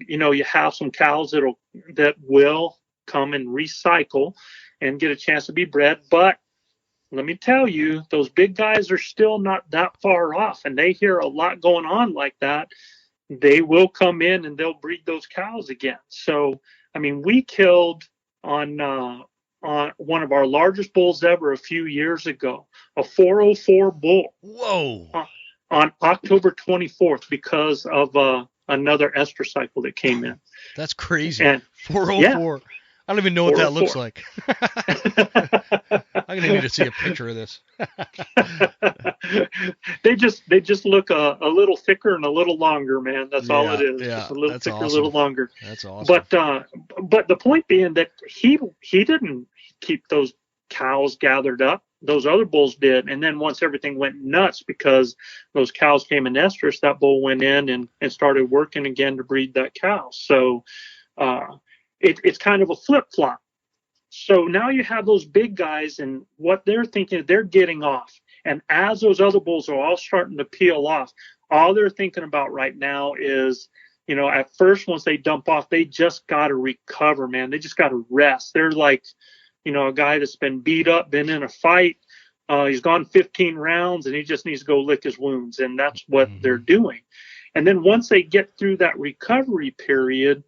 you have some cows that will come and recycle and get a chance to be bred. But let me tell you, those big guys are still not that far off, and they hear a lot going on like that. They will come in and they'll breed those cows again. So, I mean, we killed on one of our largest bulls ever a few years ago, a 404 bull. Whoa! On October 24th, because of another estrus cycle that came in. That's crazy. And 404. Yeah. I don't even know what that looks 404. like. I'm gonna need to see a picture of this. They just look a little thicker and a little longer, man. That's all it is. Yeah, just a little thicker, awesome. a little longer. That's awesome. But the point being that he didn't keep those cows gathered up. Those other bulls did. And then once everything went nuts because those cows came in estrus, that bull went in and started working again to breed that cow. So it's kind of a flip-flop. So now you have those big guys, and what they're thinking, they're getting off. And as those other bulls are all starting to peel off, all they're thinking about right now is, at first, once they dump off, they just got to recover, man. They just got to rest. They're like, a guy that's been beat up, been in a fight. He's gone 15 rounds, and he just needs to go lick his wounds. And that's what they're doing. And then once they get through that recovery period,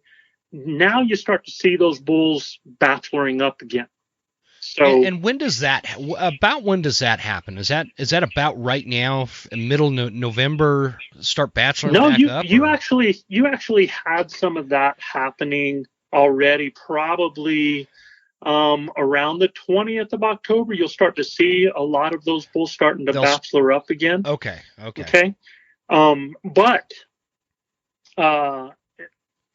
now you start to see those bulls bacheloring up again. So, and when does that happen? Is that about right now, middle November, start bacheloring back up? No, you actually had some of that happening already. Probably around the 20th of October, you'll start to see a lot of those bulls starting to bachelor up again. Okay. But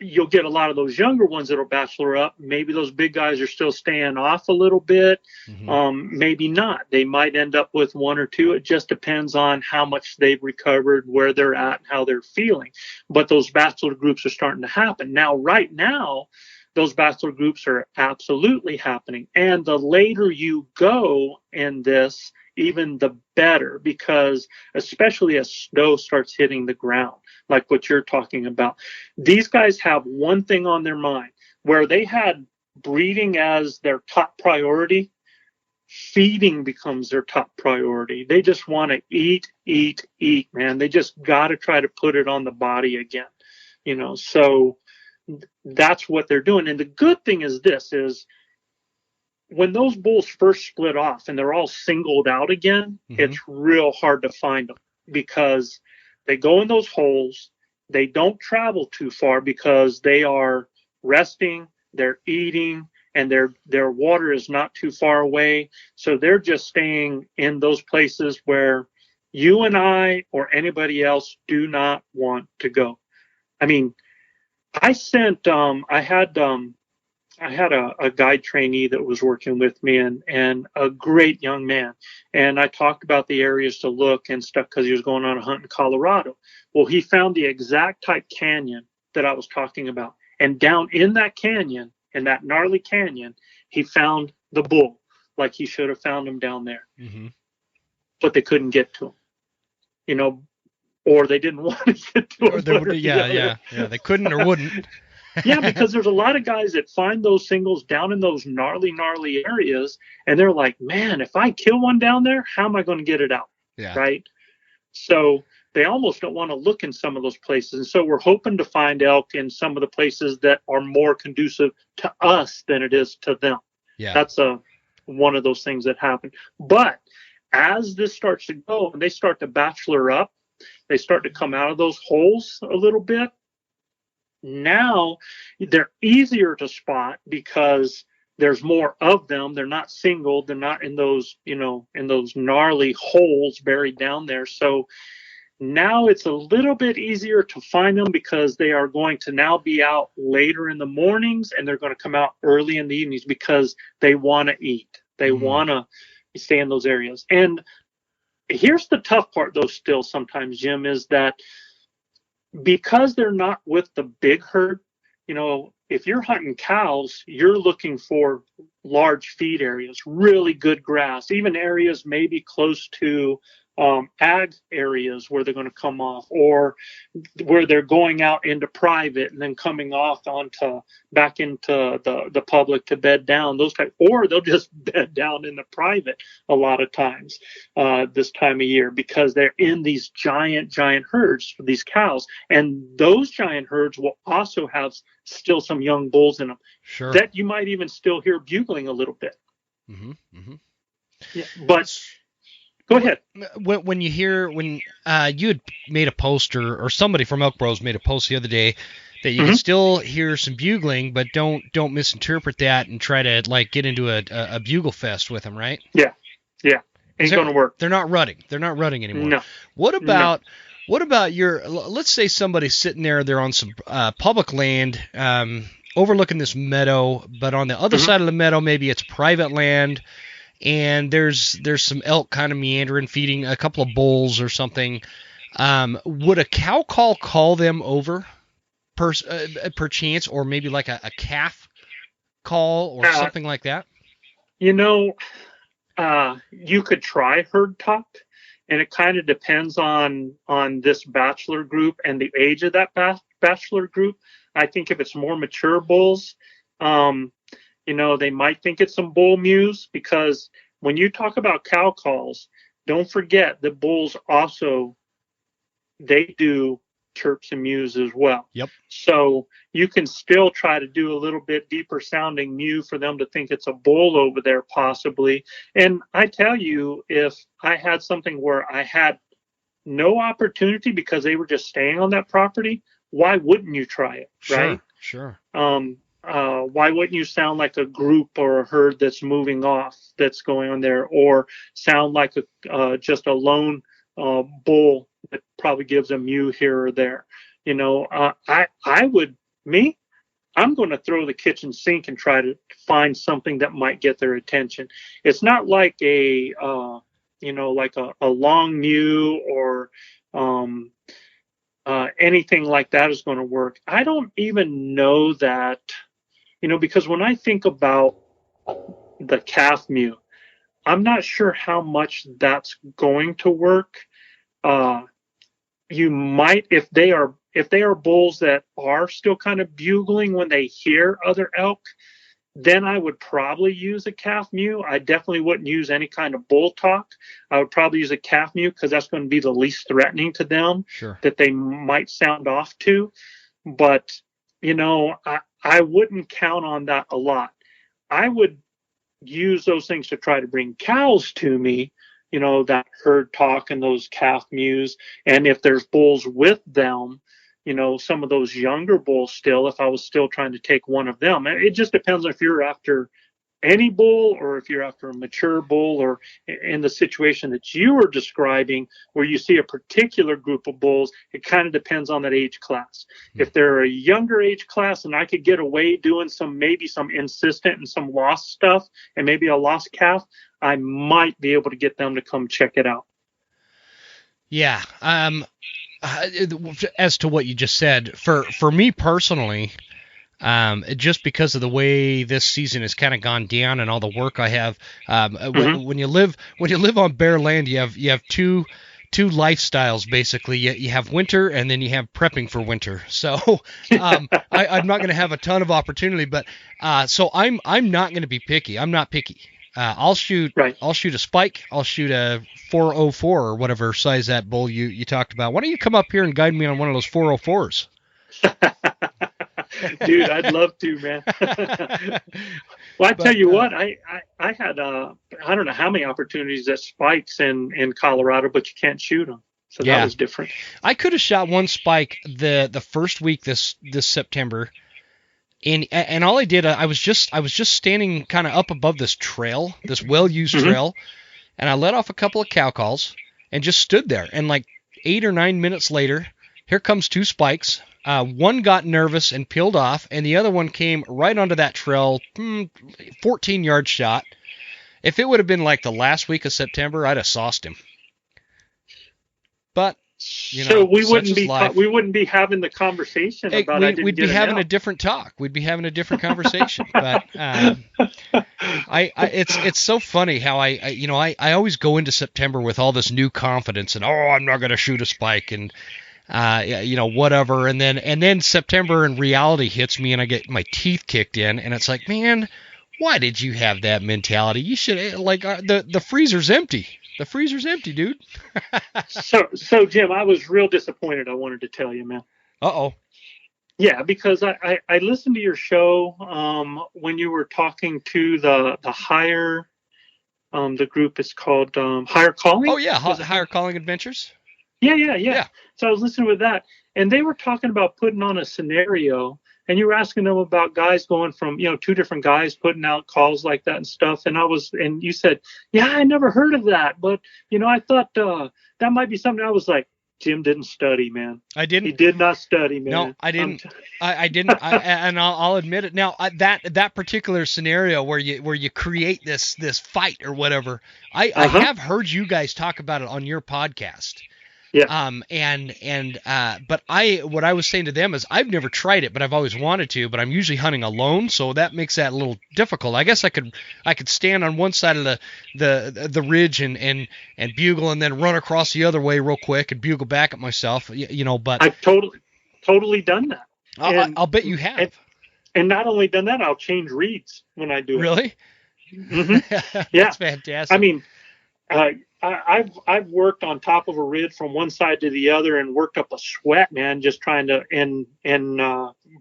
you'll get a lot of those younger ones that'll bachelor up. Maybe those big guys are still staying off a little bit. Maybe not. They might end up with one or two. It just depends on how much they've recovered, where they're at, and how they're feeling. But those bachelor groups are starting to happen. Now, right now, those bachelor groups are absolutely happening. And the later you go in this, even the better, because especially as snow starts hitting the ground, like what you're talking about, these guys have one thing on their mind. Where they had breeding as their top priority, feeding becomes their top priority. They just want to eat, man. They just got to try to put it on the body again, so that's what they're doing. And the good thing is this is, when those bulls first split off and they're all singled out again, it's real hard to find them, because they go in those holes. They don't travel too far because they are resting, they're eating, and their water is not too far away. So they're just staying in those places where you and I or anybody else do not want to go. I mean, I had a guide trainee that was working with me, and a great young man. And I talked about the areas to look and stuff because he was going on a hunt in Colorado. Well, he found the exact type canyon that I was talking about. And down in that canyon, in that gnarly canyon, he found the bull, like he should have found him down there. But they couldn't get to him, or they didn't want to get to him. They couldn't or wouldn't. Yeah, because there's a lot of guys that find those singles down in those gnarly areas, and they're like, man, if I kill one down there, how am I going to get it out? Yeah. Right? So they almost don't want to look in some of those places. And so we're hoping to find elk in some of the places that are more conducive to us than it is to them. Yeah. That's one of those things that happen. But as this starts to go and they start to bachelor up, they start to come out of those holes a little bit. Now they're easier to spot because there's more of them. They're not singled. They're not in those, in those gnarly holes buried down there. So now it's a little bit easier to find them because they are going to now be out later in the mornings and they're going to come out early in the evenings because they want to eat. They want to stay in those areas. And here's the tough part, though, still sometimes, Jim, is that because they're not with the big herd, if you're hunting cows, you're looking for large feed areas, really good grass, even areas maybe close to ag areas where they're going to come off, or where they're going out into private and then coming off back into the public to bed down, those type, or they'll just bed down in the private a lot of times this time of year because they're in these giant herds for these cows, and those giant herds will also have still some young bulls in them. Sure. That you might even still hear bugling a little bit. Mm-hmm. Mm-hmm. Yeah, but go ahead. When you had made a post or somebody from Elk Bros made a post the other day that you can still hear some bugling, but don't misinterpret that and try to get into a bugle fest with them, right? Yeah. Ain't going to work. They're not rutting. They're not rutting anymore. No. What about let's say somebody's sitting there, they're on some public land, overlooking this meadow, but on the other side of the meadow, maybe it's private land, and there's some elk kind of meandering, feeding a couple of bulls or something. Would a cow call them over per chance, or maybe like a calf call or something like that? You could try herd talk, and it kind of depends on this bachelor group and the age of that bachelor group. I think if it's more mature bulls, they might think it's some bull mews, because when you talk about cow calls, don't forget that bulls also, they do chirps and mews as well. Yep. So you can still try to do a little bit deeper sounding mew for them to think it's a bull over there possibly. And I tell you, if I had something where I had no opportunity because they were just staying on that property, why wouldn't you try it? Right? Sure. Why wouldn't you sound like a group or a herd that's moving off that's going on there, or sound like just a lone bull that probably gives a mew here or there? I'm going to throw the kitchen sink and try to find something that might get their attention. It's not like a long mew or anything like that is going to work. I don't even know that, because when I think about the calf mew, I'm not sure how much that's going to work. You might, if they are bulls that are still kind of bugling when they hear other elk, then I would probably use a calf mew. I definitely wouldn't use any kind of bull talk. I would probably use a calf mew because that's going to be the least threatening to them. Sure. That they might sound off to. But, I wouldn't count on that a lot. I would use those things to try to bring cows to me, that herd talk and those calf mews. And if there's bulls with them, some of those younger bulls still, if I was still trying to take one of them, it just depends if you're after any bull or if you're after a mature bull, or in the situation that you were describing where you see a particular group of bulls, it kind of depends on that age class. If they're a younger age class and I could get away doing maybe some insistent and some lost stuff and maybe a lost calf, I might be able to get them to come check it out. Yeah. As to what you just said, for me personally, just because of the way this season has kind of gone down and all the work I have, when you live on bare land, you have two lifestyles basically. You have winter and then you have prepping for winter. So I'm not going to have a ton of opportunity, but so I'm not going to be picky. I'm not picky. I'll shoot a spike. I'll shoot a 404 or whatever size that bull you talked about. Why don't you come up here and guide me on one of those 404s? Dude, I'd love to, man. Well, tell you what, I had I don't know how many opportunities at spikes in Colorado, but you can't shoot them, so that was different. I could have shot one spike the first week this September, and all I did, I was just standing kind of up above this trail, this well-used trail, and I let off a couple of cow calls and just stood there. And like 8 or 9 minutes later, here comes two spikes. One got nervous and peeled off, and the other one came right onto that trail, 14-yard shot. If it would have been like the last week of September, I'd have sauced him. But so we wouldn't be having the conversation about we'd be having a different talk. We'd be having a different conversation. But it's so funny how I always go into September with all this new confidence and I'm not going to shoot a spike and whatever, and then September and reality hits me and I get my teeth kicked in, and it's like, man, why did you have that mentality? You should the freezer's empty. The freezer's empty, dude. So Jim, I was real disappointed. I wanted to tell you, man. Uh-oh. Yeah, because I listened to your show when you were talking to the higher the group is called Higher Calling. Oh yeah, Higher Calling Adventures. Yeah. So I was listening with that, and they were talking about putting on a scenario, and you were asking them about guys going from, two different guys putting out calls like that and stuff. And you said, yeah, I never heard of that, but I thought that might be something. I was like, Jim didn't study, man. I didn't. He did not study, man. No, I didn't. I didn't. And I'll admit it. Now that particular scenario where you create this fight or whatever, I have heard you guys talk about it on your podcast. Yeah. But what I was saying to them is I've never tried it, but I've always wanted to, but I'm usually hunting alone, so that makes that a little difficult. I guess I could stand on one side of the ridge and bugle, and then run across the other way real quick and bugle back at myself, but I've totally done that. I'll bet you have. And not only done that, I'll change reeds when I do it. Really? Mm-hmm. Yeah. That's fantastic. I mean, I've worked on top of a ridge from one side to the other and worked up a sweat, man, just trying to and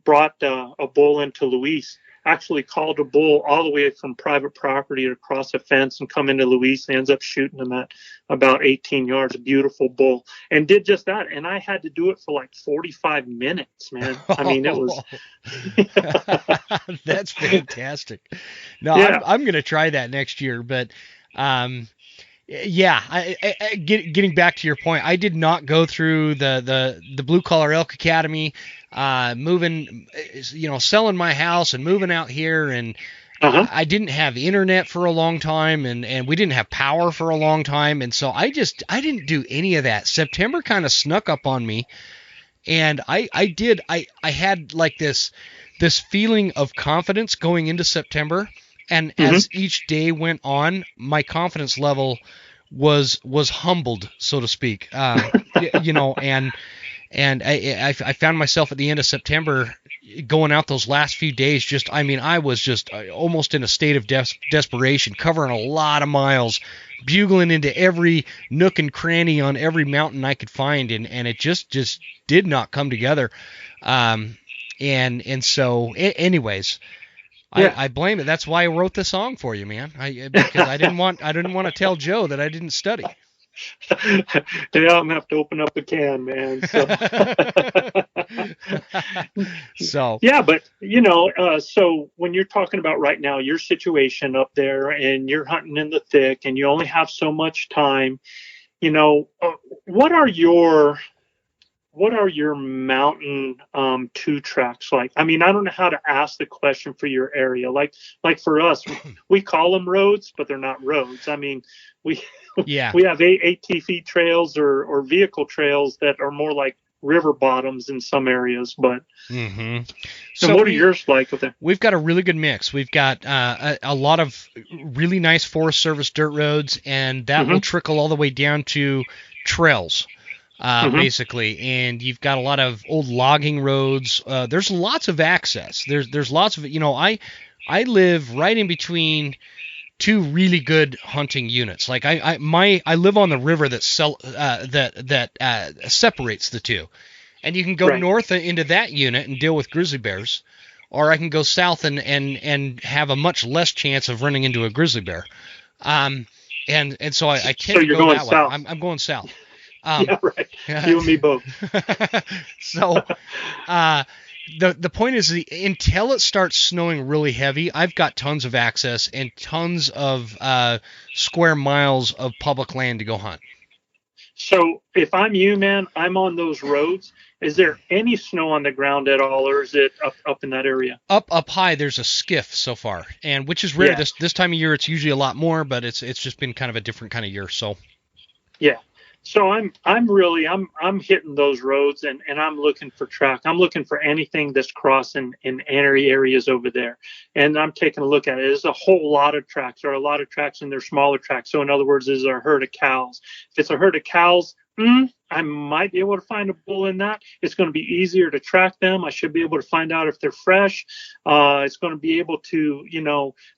brought a bull into Luis. Actually called a bull all the way from private property across a fence and come into Luis and ends up shooting him at about 18 yards. A beautiful bull, and did just that. And I had to do it for like 45 minutes, man. I mean, it was. That's fantastic. No, yeah. I'm going to try that next year, but. Yeah, getting back to your point, I did not go through the Blue Collar Elk Academy, moving, selling my house and moving out here, and I didn't have internet for a long time, and we didn't have power for a long time, and so I didn't do any of that. September kind of snuck up on me, and I had like this feeling of confidence going into September. And as each day went on, my confidence level was humbled, so to speak. And I found myself at the end of September going out those last few days. I was just almost in a state of desperation, covering a lot of miles, bugling into every nook and cranny on every mountain I could find, and it just did not come together. So, anyways. Yeah. I blame it. That's why I wrote the song for you, man. Because I didn't want to tell Joe that I didn't study. Yeah, I'm gonna have to open up a can, man. So yeah, but so when you're talking about right now your situation up there, and you're hunting in the thick, and you only have so much time, what are your mountain two tracks like? I mean, I don't know how to ask the question for your area. Like for us, we call them roads, but they're not roads. I mean, we have ATV trails or vehicle trails that are more like river bottoms in some areas. But so what are yours like with it? We've got a really good mix. We've got a lot of really nice Forest Service dirt roads, and that will trickle all the way down to trails. Basically, and you've got a lot of old logging roads. There's lots of access. There's lots of, I live right in between two really good hunting units. Like I live on the river that separates the two, and you can go Right. north into that unit and deal with grizzly bears, or I can go south and have a much less chance of running into a grizzly bear. And so I tend to you're go going that south. way. I'm going south. Yeah, right. You and me both. So, the point is, until it starts snowing really heavy, I've got tons of access and tons of square miles of public land to go hunt. So if I'm you, man, I'm on those roads. Is there any snow on the ground at all, or is it up in that area? Up high, there's a skiff so far, and which is rare. Yeah. This time of year, it's usually a lot more, but it's just been kind of a different kind of year. So. Yeah. So I'm hitting those roads and I'm looking for track. I'm looking for anything that's crossing in areas over there. And I'm taking a look at it. There's a whole lot of tracks. There are a lot of tracks and they're smaller tracks. So in other words, there's a herd of cows. If it's a herd of cows, I might be able to find a bull in that. It's going to be easier to track them. I should be able to find out if they're fresh. It's going to be able to,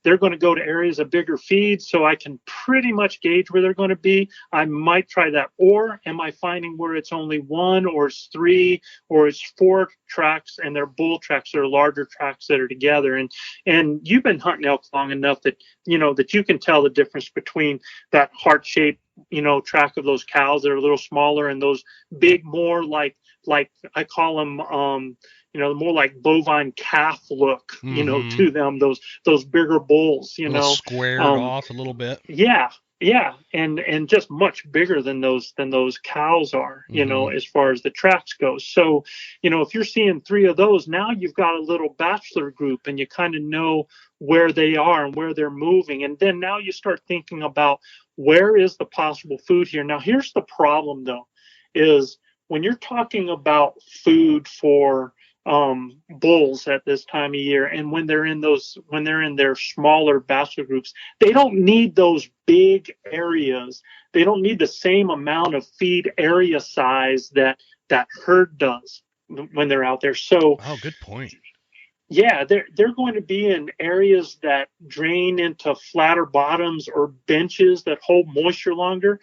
they're going to go to areas of bigger feeds, so I can pretty much gauge where they're going to be. I might try that. Or am I finding where it's only one or it's three or it's four tracks and they're bull tracks or larger tracks that are together? And you've been hunting elk long enough that, that you can tell the difference between that heart-shaped track of those cows that are a little smaller and those big, more like I call them, more like bovine calf look, to them, those bigger bulls, squared off a little bit. Yeah. And just much bigger than those cows are, as far as the tracks go. So, if you're seeing three of those, now you've got a little bachelor group and you kind of know where they are and where they're moving. And then now you start thinking about where is the possible food here. Now, here's the problem, though, is when you're talking about food for bulls at this time of year, and when they're in their smaller bachelor groups, they don't need those big areas. They don't need the same amount of feed area size that herd does when they're out there. So, good point. Yeah, they're going to be in areas that drain into flatter bottoms or benches that hold moisture longer.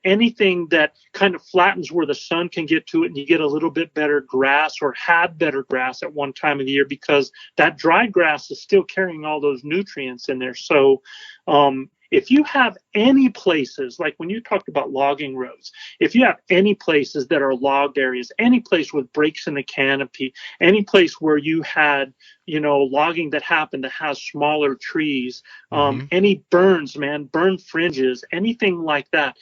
Anything that kind of flattens where the sun can get to it and you get a little bit better grass or have better grass at one time of the year, because that dry grass is still carrying all those nutrients in there. So if you have any places, like when you talked about logging roads, if you have any places that are logged areas, any place with breaks in the canopy, any place where you had, logging that happened that has smaller trees, any burns, burn fringes, anything like that.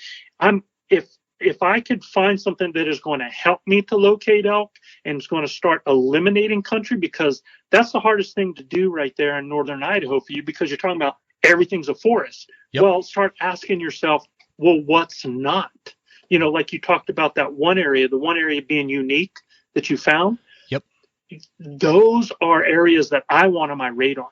If I could find something that is going to help me to locate elk and it's going to start eliminating country, because that's the hardest thing to do right there in northern Idaho for you, because you're talking about everything's a forest. Yep. Well, start asking yourself, well, what's not? Like you talked about that one area, the one area being unique that you found. Yep. Those are areas that I want on my radar,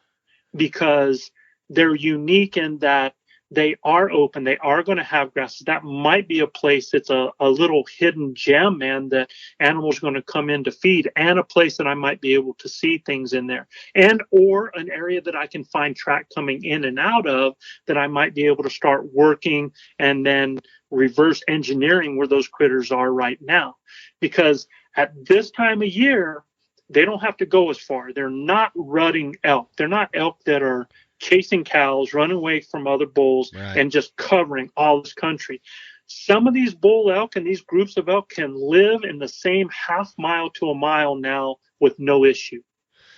because they're unique in that they are open. They are going to have grasses. That might be a place that's a little hidden gem, man, that animals are going to come in to feed, and a place that I might be able to see things in there, and or an area that I can find track coming in and out of that I might be able to start working and then reverse engineering where those critters are right now. Because at this time of year, they don't have to go as far. They're not rutting elk. They're not elk that are chasing cows, running away from other bulls, right, and just covering all this country. Some of these bull elk and these groups of elk can live in the same half mile to a mile now with no issue,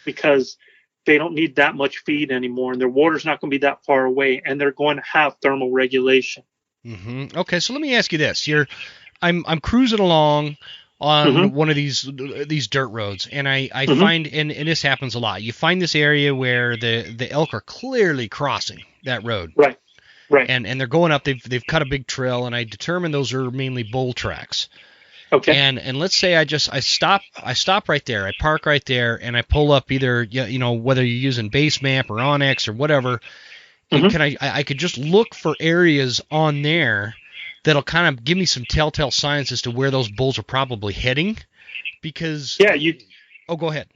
because they don't need that much feed anymore, and their water's not going to be that far away, and they're going to have thermal regulation. Mm-hmm. Okay, so let me ask you this: I'm cruising along on one of these dirt roads, and I find, and this happens a lot, you find this area where the elk are clearly crossing that road. Right. And they're going up, they've cut a big trail, and I determine those are mainly bull tracks. Okay. And let's say I stop right there, I park right there, and I pull up either, whether you're using Base Map or Onyx or whatever, and I could just look for areas on there that'll kind of give me some telltale signs as to where those bulls are probably heading, because... Yeah, Oh, go ahead.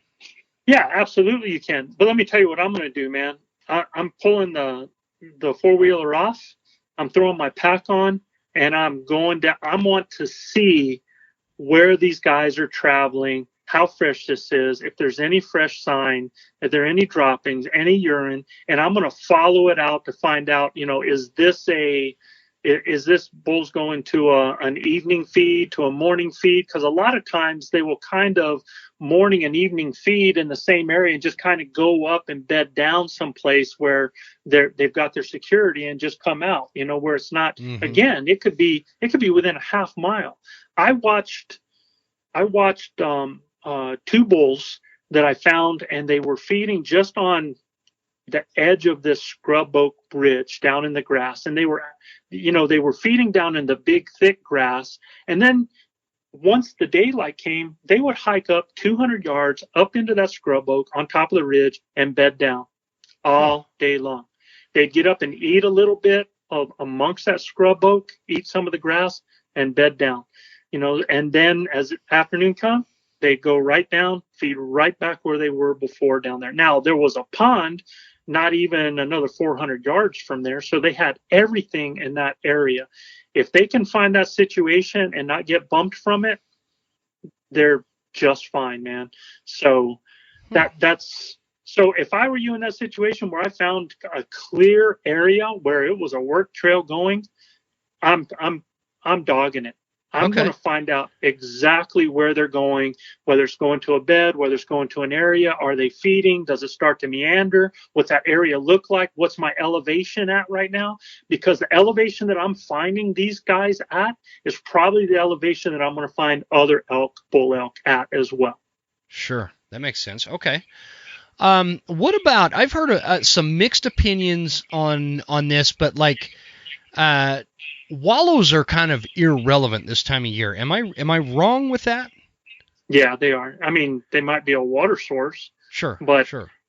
Yeah, absolutely you can. But let me tell you what I'm going to do, man. I'm pulling the the four-wheeler off. I'm throwing my pack on, and I'm going down. I want to see where these guys are traveling, how fresh this is, if there's any fresh sign, if there are any droppings, any urine, and I'm going to follow it out to find out, is this bull's going to an evening feed, to a morning feed? Because a lot of times they will kind of morning and evening feed in the same area and just kind of go up and bed down someplace where they've got their security and just come out, where it's not, again, it could be within a half mile. I watched two bulls that I found, and they were feeding just on the edge of this scrub oak bridge down in the grass, and they were feeding down in the big thick grass. And then once the daylight came, they would hike up 200 yards up into that scrub oak on top of the ridge and bed down all day long. They'd get up and eat a little bit amongst that scrub oak, eat some of the grass, and bed down. And then as afternoon come, they'd go right down, feed right back where they were before down there. Now, there was a pond not even another 400 yards from there, so they had everything in that area. If they can find that situation and not get bumped from it, they're just fine, man. So so if I were you in that situation where I found a clear area where it was a work trail going, I'm dogging it. I'm going to find out exactly where they're going, whether it's going to a bed, whether it's going to an area. Are they feeding? Does it start to meander? What's that area look like? What's my elevation at right now? Because the elevation that I'm finding these guys at is probably the elevation that I'm going to find other bull elk at as well. Sure. That makes sense. Okay. What about, I've heard some mixed opinions on this, but wallows are kind of irrelevant this time of year. Am I wrong with that? Yeah, they are. I mean, they might be a water source. Sure.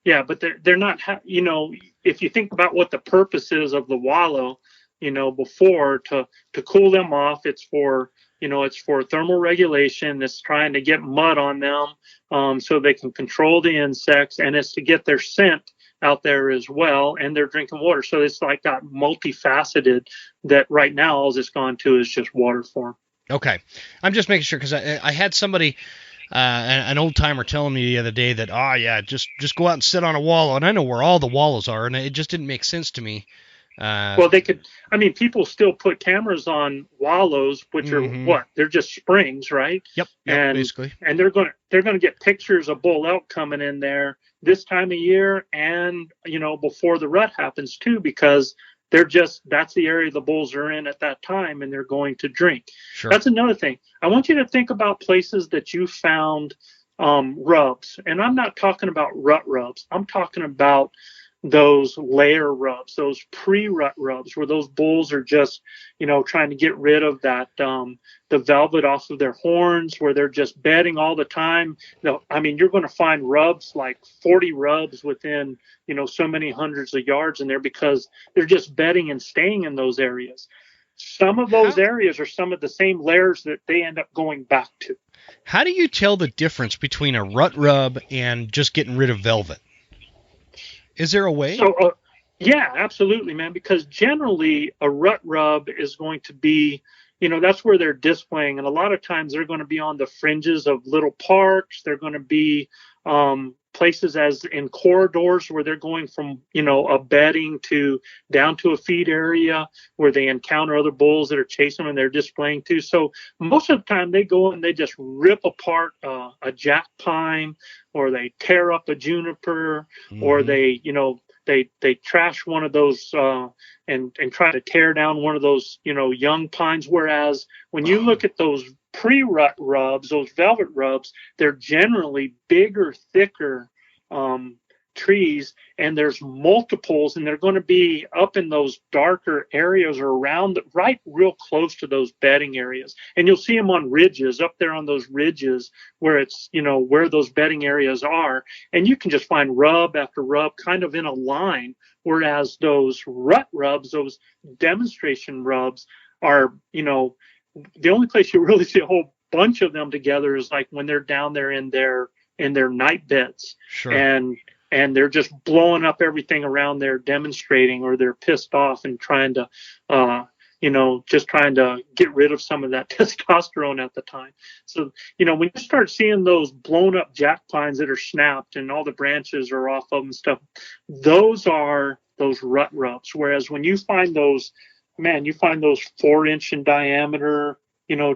Yeah, but they're not. If you think about what the purpose is of the wallow, before to cool them off, it's for thermal regulation. It's trying to get mud on them, so they can control the insects, and it's to get their scent out there as well, and they're drinking water. So it's like got multifaceted that right now all it's gone to is just water for them. Okay. I'm just making sure because I had somebody, an old timer telling me the other day that, just go out and sit on a wallow. And I know where all the wallows are, and it just didn't make sense to me. Well, people still put cameras on wallows, which are what? They're just springs, right? Yep, basically. And they're going to get pictures of bull elk coming in there this time of year, and before the rut happens too, because that's the area the bulls are in at that time, and they're going to drink. Sure. That's another thing. I want you to think about places that you found rubs, and I'm not talking about rut rubs. I'm talking about those layer rubs, those pre-rut rubs, where those bulls are just, trying to get rid of that, the velvet off of their horns, where they're just bedding all the time. You're going to find rubs, like 40 rubs within, so many hundreds of yards in there, because they're just bedding and staying in those areas. Some of those areas are some of the same layers that they end up going back to. How do you tell the difference between a rut rub and just getting rid of velvet? Is there a way? So, yeah, absolutely, man, because generally a rut rub is going to be, that's where they're displaying. And a lot of times they're going to be on the fringes of little parks. They're going to be places as in corridors where they're going from, a bedding down to a feed area where they encounter other bulls that are chasing them and they're displaying too. So most of the time they go and they just rip apart a jack pine, or they tear up a juniper, or they trash one of those and try to tear down one of those, young pines. Whereas when you look at those pre-rut rubs, those velvet rubs, they're generally bigger, thicker trees, and there's multiples, and they're going to be up in those darker areas or around, right real close to those bedding areas. And you'll see them on ridges, up there on those ridges where it's, where those bedding areas are. And you can just find rub after rub kind of in a line, whereas those rut rubs, those demonstration rubs are, the only place you really see a whole bunch of them together is like when they're down there in their night beds. Sure. And and they're just blowing up everything around there, demonstrating, or they're pissed off and trying to, just trying to get rid of some of that testosterone at the time. So, when you start seeing those blown up jack pines that are snapped and all the branches are off of them and stuff, those are those rut rubs. Whereas when you find those, you find those 4-inch in diameter,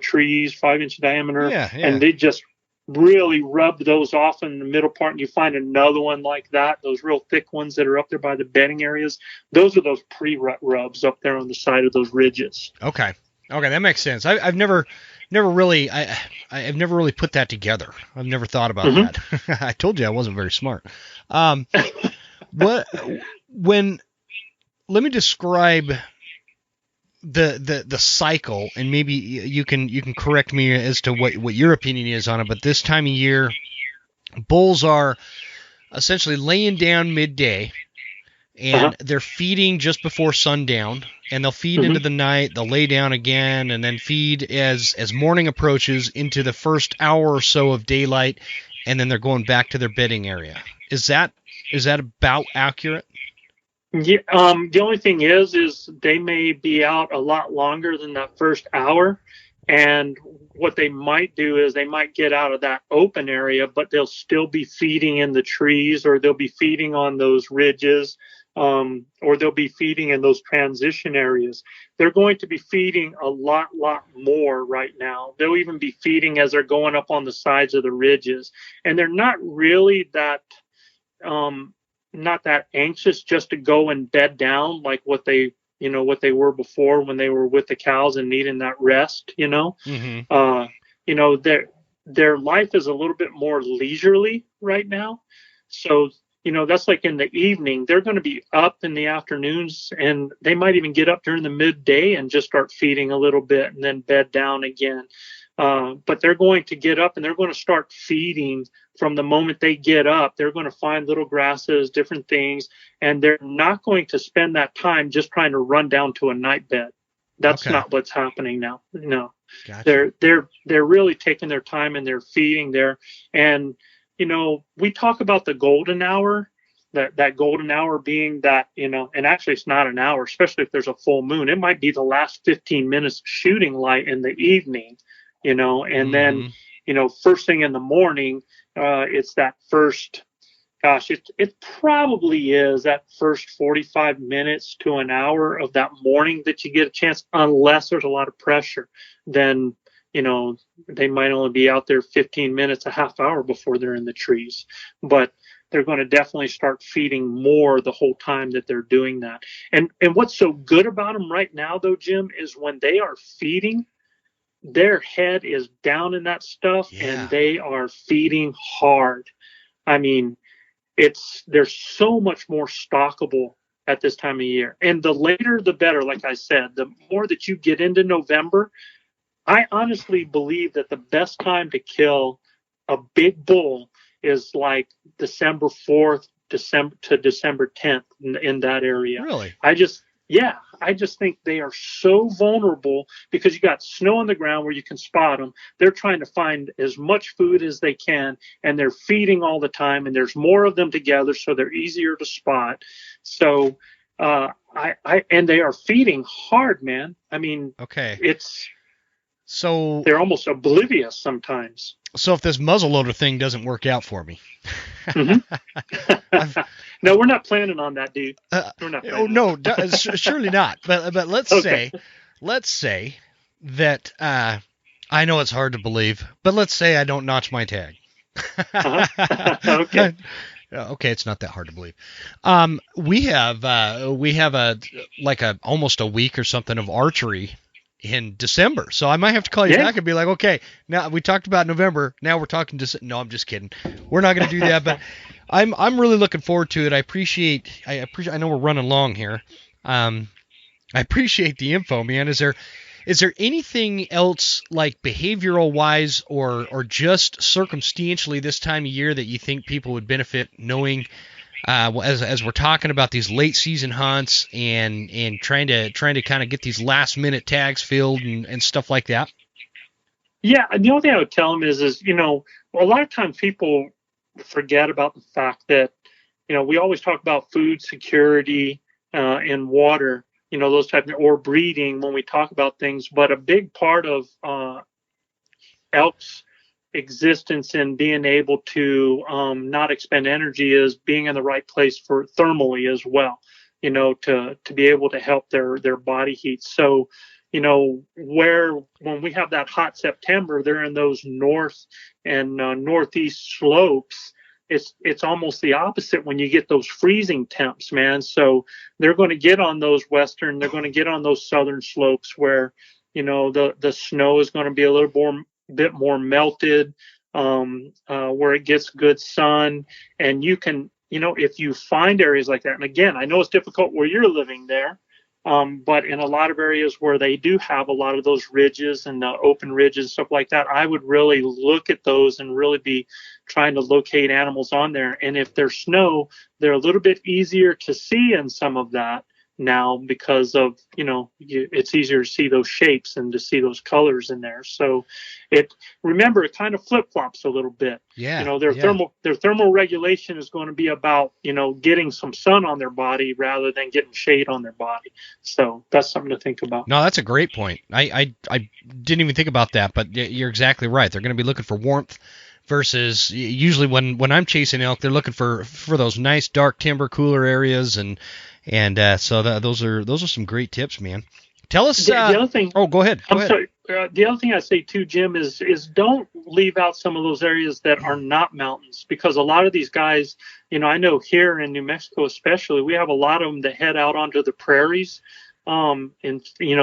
trees, 5-inch diameter, and they just really rub those off in the middle part, and you find another one like that, those real thick ones that are up there by the bedding areas, those are those pre-rut rubs up there on the side of those ridges. Okay, that makes sense. I've never really put that together. I've never thought about that. I told you I wasn't very smart. Let me describe the cycle, and maybe you can correct me as to what your opinion is on it. But this time of year, bulls are essentially laying down midday, and they're feeding just before sundown, and they'll feed into the night. They'll lay down again, and then feed as morning approaches into the first hour or so of daylight, and then they're going back to their bedding area. Is that about accurate? Yeah, the only thing is they may be out a lot longer than that first hour, and what they might do is they might get out of that open area, but they'll still be feeding in the trees, or they'll be feeding on those ridges, or they'll be feeding in those transition areas. They're going to be feeding a lot more right now. They'll even be feeding as they're going up on the sides of the ridges, and they're not really that not that anxious just to go and bed down like what they were before when they were with the cows and needing that rest. Their life is a little bit more leisurely right now. So, that's like in the evening, they're going to be up in the afternoons, and they might even get up during the midday and just start feeding a little bit and then bed down again. But they're going to get up and they're going to start feeding from the moment they get up. They're going to find little grasses, different things, and they're not going to spend that time just trying to run down to a night bed. That's not what's happening now. No, gotcha. They're really taking their time and they're feeding there. And, we talk about the golden hour, that golden hour being that, and actually it's not an hour, especially if there's a full moon. It might be the last 15 minutes of shooting light in the evening. And then, first thing in the morning, it's that first, it probably is that first 45 minutes to an hour of that morning that you get a chance, unless there's a lot of pressure. Then, they might only be out there 15 minutes, a half hour before they're in the trees. But they're going to definitely start feeding more the whole time that they're doing that. And what's so good about them right now, though, Jim, is when they are feeding, their head is down in that stuff, and they are feeding hard. I mean, they're so much more stockable at this time of year. And the later, the better, like I said. The more that you get into November, I honestly believe that the best time to kill a big bull is like December 4th to December 10th in that area. Really? I just think they are so vulnerable because you got snow on the ground where you can spot them. They're trying to find as much food as they can, and they're feeding all the time, and there's more of them together, so they're easier to spot. So, and they are feeding hard, man. I mean, so they're almost oblivious sometimes. So if this muzzleloader thing doesn't work out for me, no, we're not planning on that, dude. We're not. Surely not. But let's say that I know it's hard to believe, but let's say I don't notch my tag. Okay. Okay, it's not that hard to believe. We have almost a week or something of archery in December, so I might have to call you back and be like, okay, now we talked about November, now we're talking December. No, I'm just kidding. We're not going to do that, but I'm really looking forward to it. I appreciate. I know we're running long here. I appreciate the info, man. Is there anything else, like behavioral wise or just circumstantially this time of year, that you think people would benefit knowing? As we're talking about these late season hunts and trying to kind of get these last minute tags filled and stuff like that. Yeah, the only thing I would tell them is a lot of times people forget about the fact that we always talk about food security and water, those type of, or breeding when we talk about things. But a big part of elk's existence and being able to not expend energy is being in the right place for thermally as well, to be able to help their body heat. So, where when we have that hot September, they're in those north and northeast slopes. It's almost the opposite when you get those freezing temps, man. So they're going to get on those they're going to get on those southern slopes where, the snow is going to be a little bit more melted, where it gets good sun. And you can, if you find areas like that, and again, I know it's difficult where you're living there, but in a lot of areas where they do have a lot of those ridges and open ridges, stuff like that, I would really look at those and really be trying to locate animals on there. And if there's snow, they're a little bit easier to see in some of that now because of, it's easier to see those shapes and to see those colors in there. So remember, it kind of flip-flops a little bit. Yeah. Their thermal regulation is going to be about, getting some sun on their body rather than getting shade on their body. So that's something to think about. No, that's a great point. I didn't even think about that, but you're exactly right. They're going to be looking for warmth versus usually when I'm chasing elk, they're looking for those nice dark timber, cooler areas, and so those are some great tips, man. Tell us. The other thing. Oh, go ahead. Sorry. The other thing I say too, Jim, is don't leave out some of those areas that are not mountains, because a lot of these guys, I know here in New Mexico especially, we have a lot of them that head out onto the prairies, and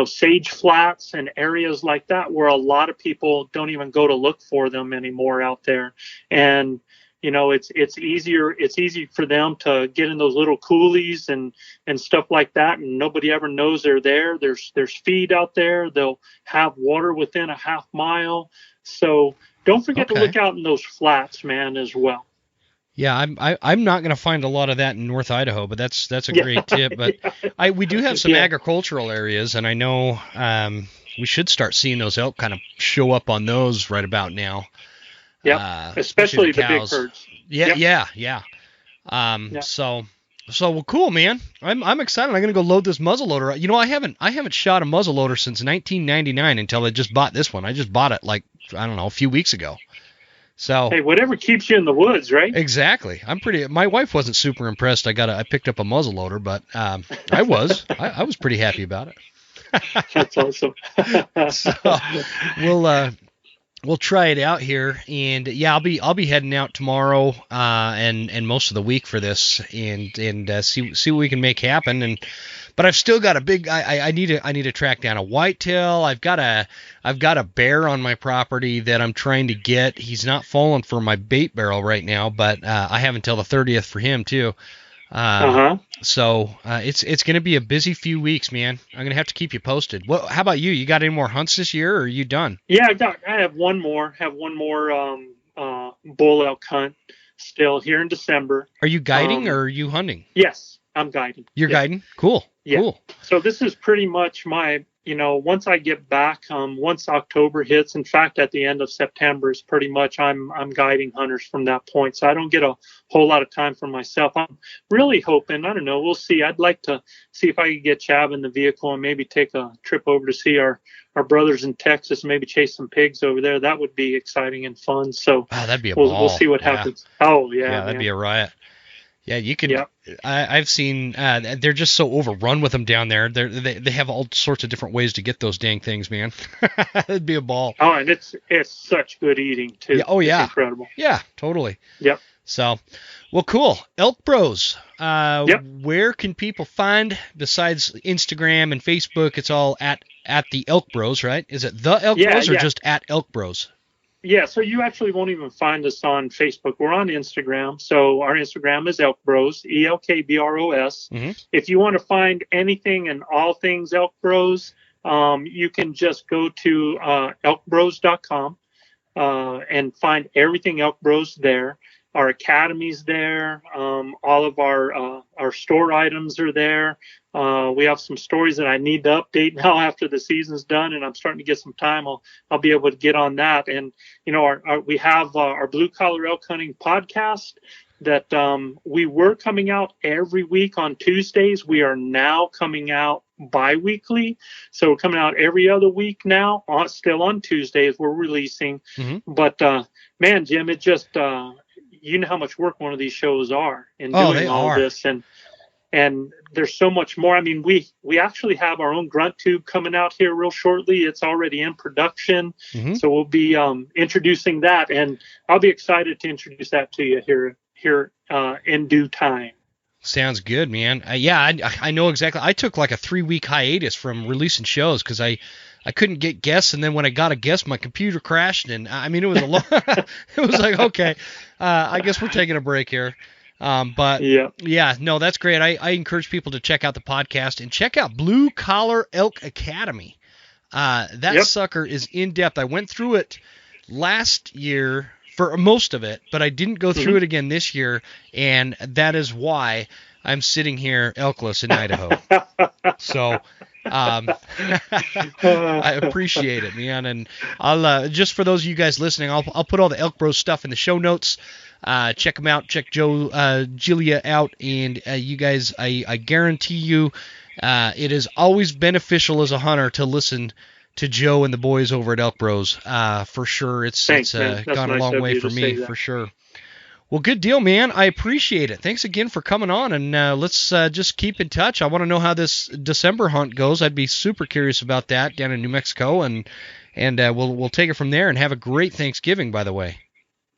sage flats and areas like that where a lot of people don't even go to look for them anymore out there. And it's easy for them to get in those little coulees and stuff like that, and nobody ever knows they're there. There's feed out there. They'll have water within a half mile. So don't forget to look out in those flats, man, as well. Yeah, I'm not going to find a lot of that in North Idaho, but that's a great tip. But we do have some agricultural areas, and I know we should start seeing those elk kind of show up on those right about now. Yeah, especially the big herds. Yeah. So well, cool, man. I'm excited. I'm gonna go load this muzzleloader. I haven't shot a muzzleloader since 1999 until I just bought this one. I just bought it a few weeks ago. So hey, whatever keeps you in the woods, right? Exactly. My wife wasn't super impressed. I picked up a muzzleloader, but I was pretty happy about it. That's awesome. So we'll try it out here, and yeah, I'll be heading out tomorrow and most of the week for this, and see what we can make happen. But I've still got a big. I need to track down a whitetail. I've got a bear on my property that I'm trying to get. He's not falling for my bait barrel right now, but I have until the 30th for him too. So it's going to be a busy few weeks, man. I'm going to have to keep you posted. Well, how about you? You got any more hunts this year, or are you done? Yeah, I have one more. Bull elk hunt still here in December. Are you guiding or are you hunting? Yes, I'm guiding. You're guiding? Cool. Yeah. Cool. So this is pretty much my, once I get back, once October hits, in fact, at the end of September is pretty much I'm guiding hunters from that point. So I don't get a whole lot of time for myself. I'm really hoping, I don't know, we'll see. I'd like to see if I could get Chav in the vehicle and maybe take a trip over to see our brothers in Texas, maybe chase some pigs over there. That would be exciting and fun. So that'd be a ball. We'll see what happens. Oh, yeah. Yeah, that'd be a riot. Yeah, you can. Yeah. I've seen they're just so overrun with them down there. They have all sorts of different ways to get those dang things, man. It'd be a ball. Oh, and it's such good eating too. Yeah, oh yeah, it's incredible. Yeah, totally. Yep. So, well, cool. Elk Bros. Yep. Where can people find besides Instagram and Facebook? It's all at the Elk Bros, right? Is it the Elk Bros or just at Elk Bros? Yeah, so you actually won't even find us on Facebook. We're on Instagram. So our Instagram is Elk Bros, ELKBROS. Mm-hmm. If you want to find anything and all things Elk Bros, you can just go to elkbros.com and find everything Elk Bros there. Our academy's there. All of our store items are there. We have some stories that I need to update now after the season's done, and I'm starting to get some time. I'll be able to get on that. And we have our Blue Collar Elk Hunting podcast, that we were coming out every week on Tuesdays. We are now coming out bi-weekly. So we're coming out every other week now, still on Tuesdays we're releasing. Mm-hmm. But man, Jim, it just, you know how much work one of these shows are in doing all this. And there's so much more. I mean, we actually have our own grunt tube coming out here real shortly. It's already in production. Mm-hmm. So we'll be introducing that. And I'll be excited to introduce that to you here in due time. Sounds good, man. I know exactly. I took like a 3-week hiatus from releasing shows because I couldn't get guests, and then when I got a guest, my computer crashed, and I mean, it was a long. It was like, okay, I guess we're taking a break here. But yeah, no, that's great. I encourage people to check out the podcast and check out Blue Collar Elk Academy. That sucker is in depth. I went through it last year for most of it, but I didn't go through it again this year, and that is why I'm sitting here elkless in Idaho. So I appreciate it, man. And I'll just for those of you guys listening, I'll put all the Elk Bros stuff in the show notes. Check them out. Check Joe Giglia out, and you guys, I guarantee you, it is always beneficial as a hunter to listen to Joe and the boys over at Elk Bros. For sure, it's gone a long way for me, for sure. Well, good deal, man. I appreciate it. Thanks again for coming on, and let's just keep in touch. I want to know how this December hunt goes. I'd be super curious about that down in New Mexico, and we'll take it from there. And have a great Thanksgiving, by the way.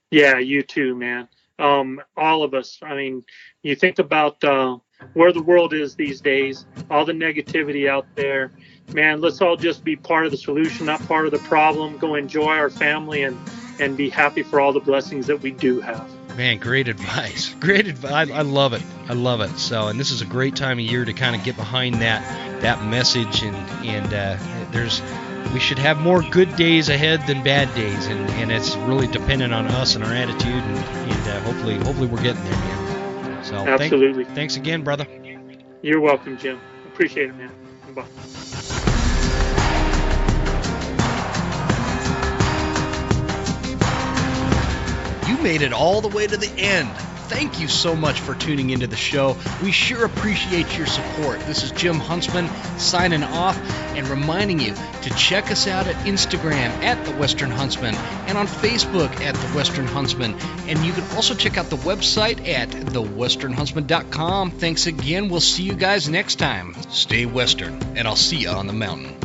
Yeah, you too, man. All of us. I mean, you think about where the world is these days, all the negativity out there. Man, let's all just be part of the solution, not part of the problem. Go enjoy our family and be happy for all the blessings that we do have. Man, great advice. Great advice. I love it. I love it. So, and this is a great time of year to kind of get behind that message, and we should have more good days ahead than bad days, and it's really dependent on us and our attitude, and hopefully we're getting there, man. So absolutely. Thanks again, brother. You're welcome, Jim. Appreciate it, man. Bye. You made it all the way to the end. Thank you so much for tuning into the show. We sure appreciate your support. This is Jim Huntsman signing off and reminding you to check us out at Instagram at The Western Huntsman and on Facebook at The Western Huntsman. And you can also check out the website at thewesternhuntsman.com. Thanks again. We'll see you guys next time. Stay Western, and I'll see you on the mountain.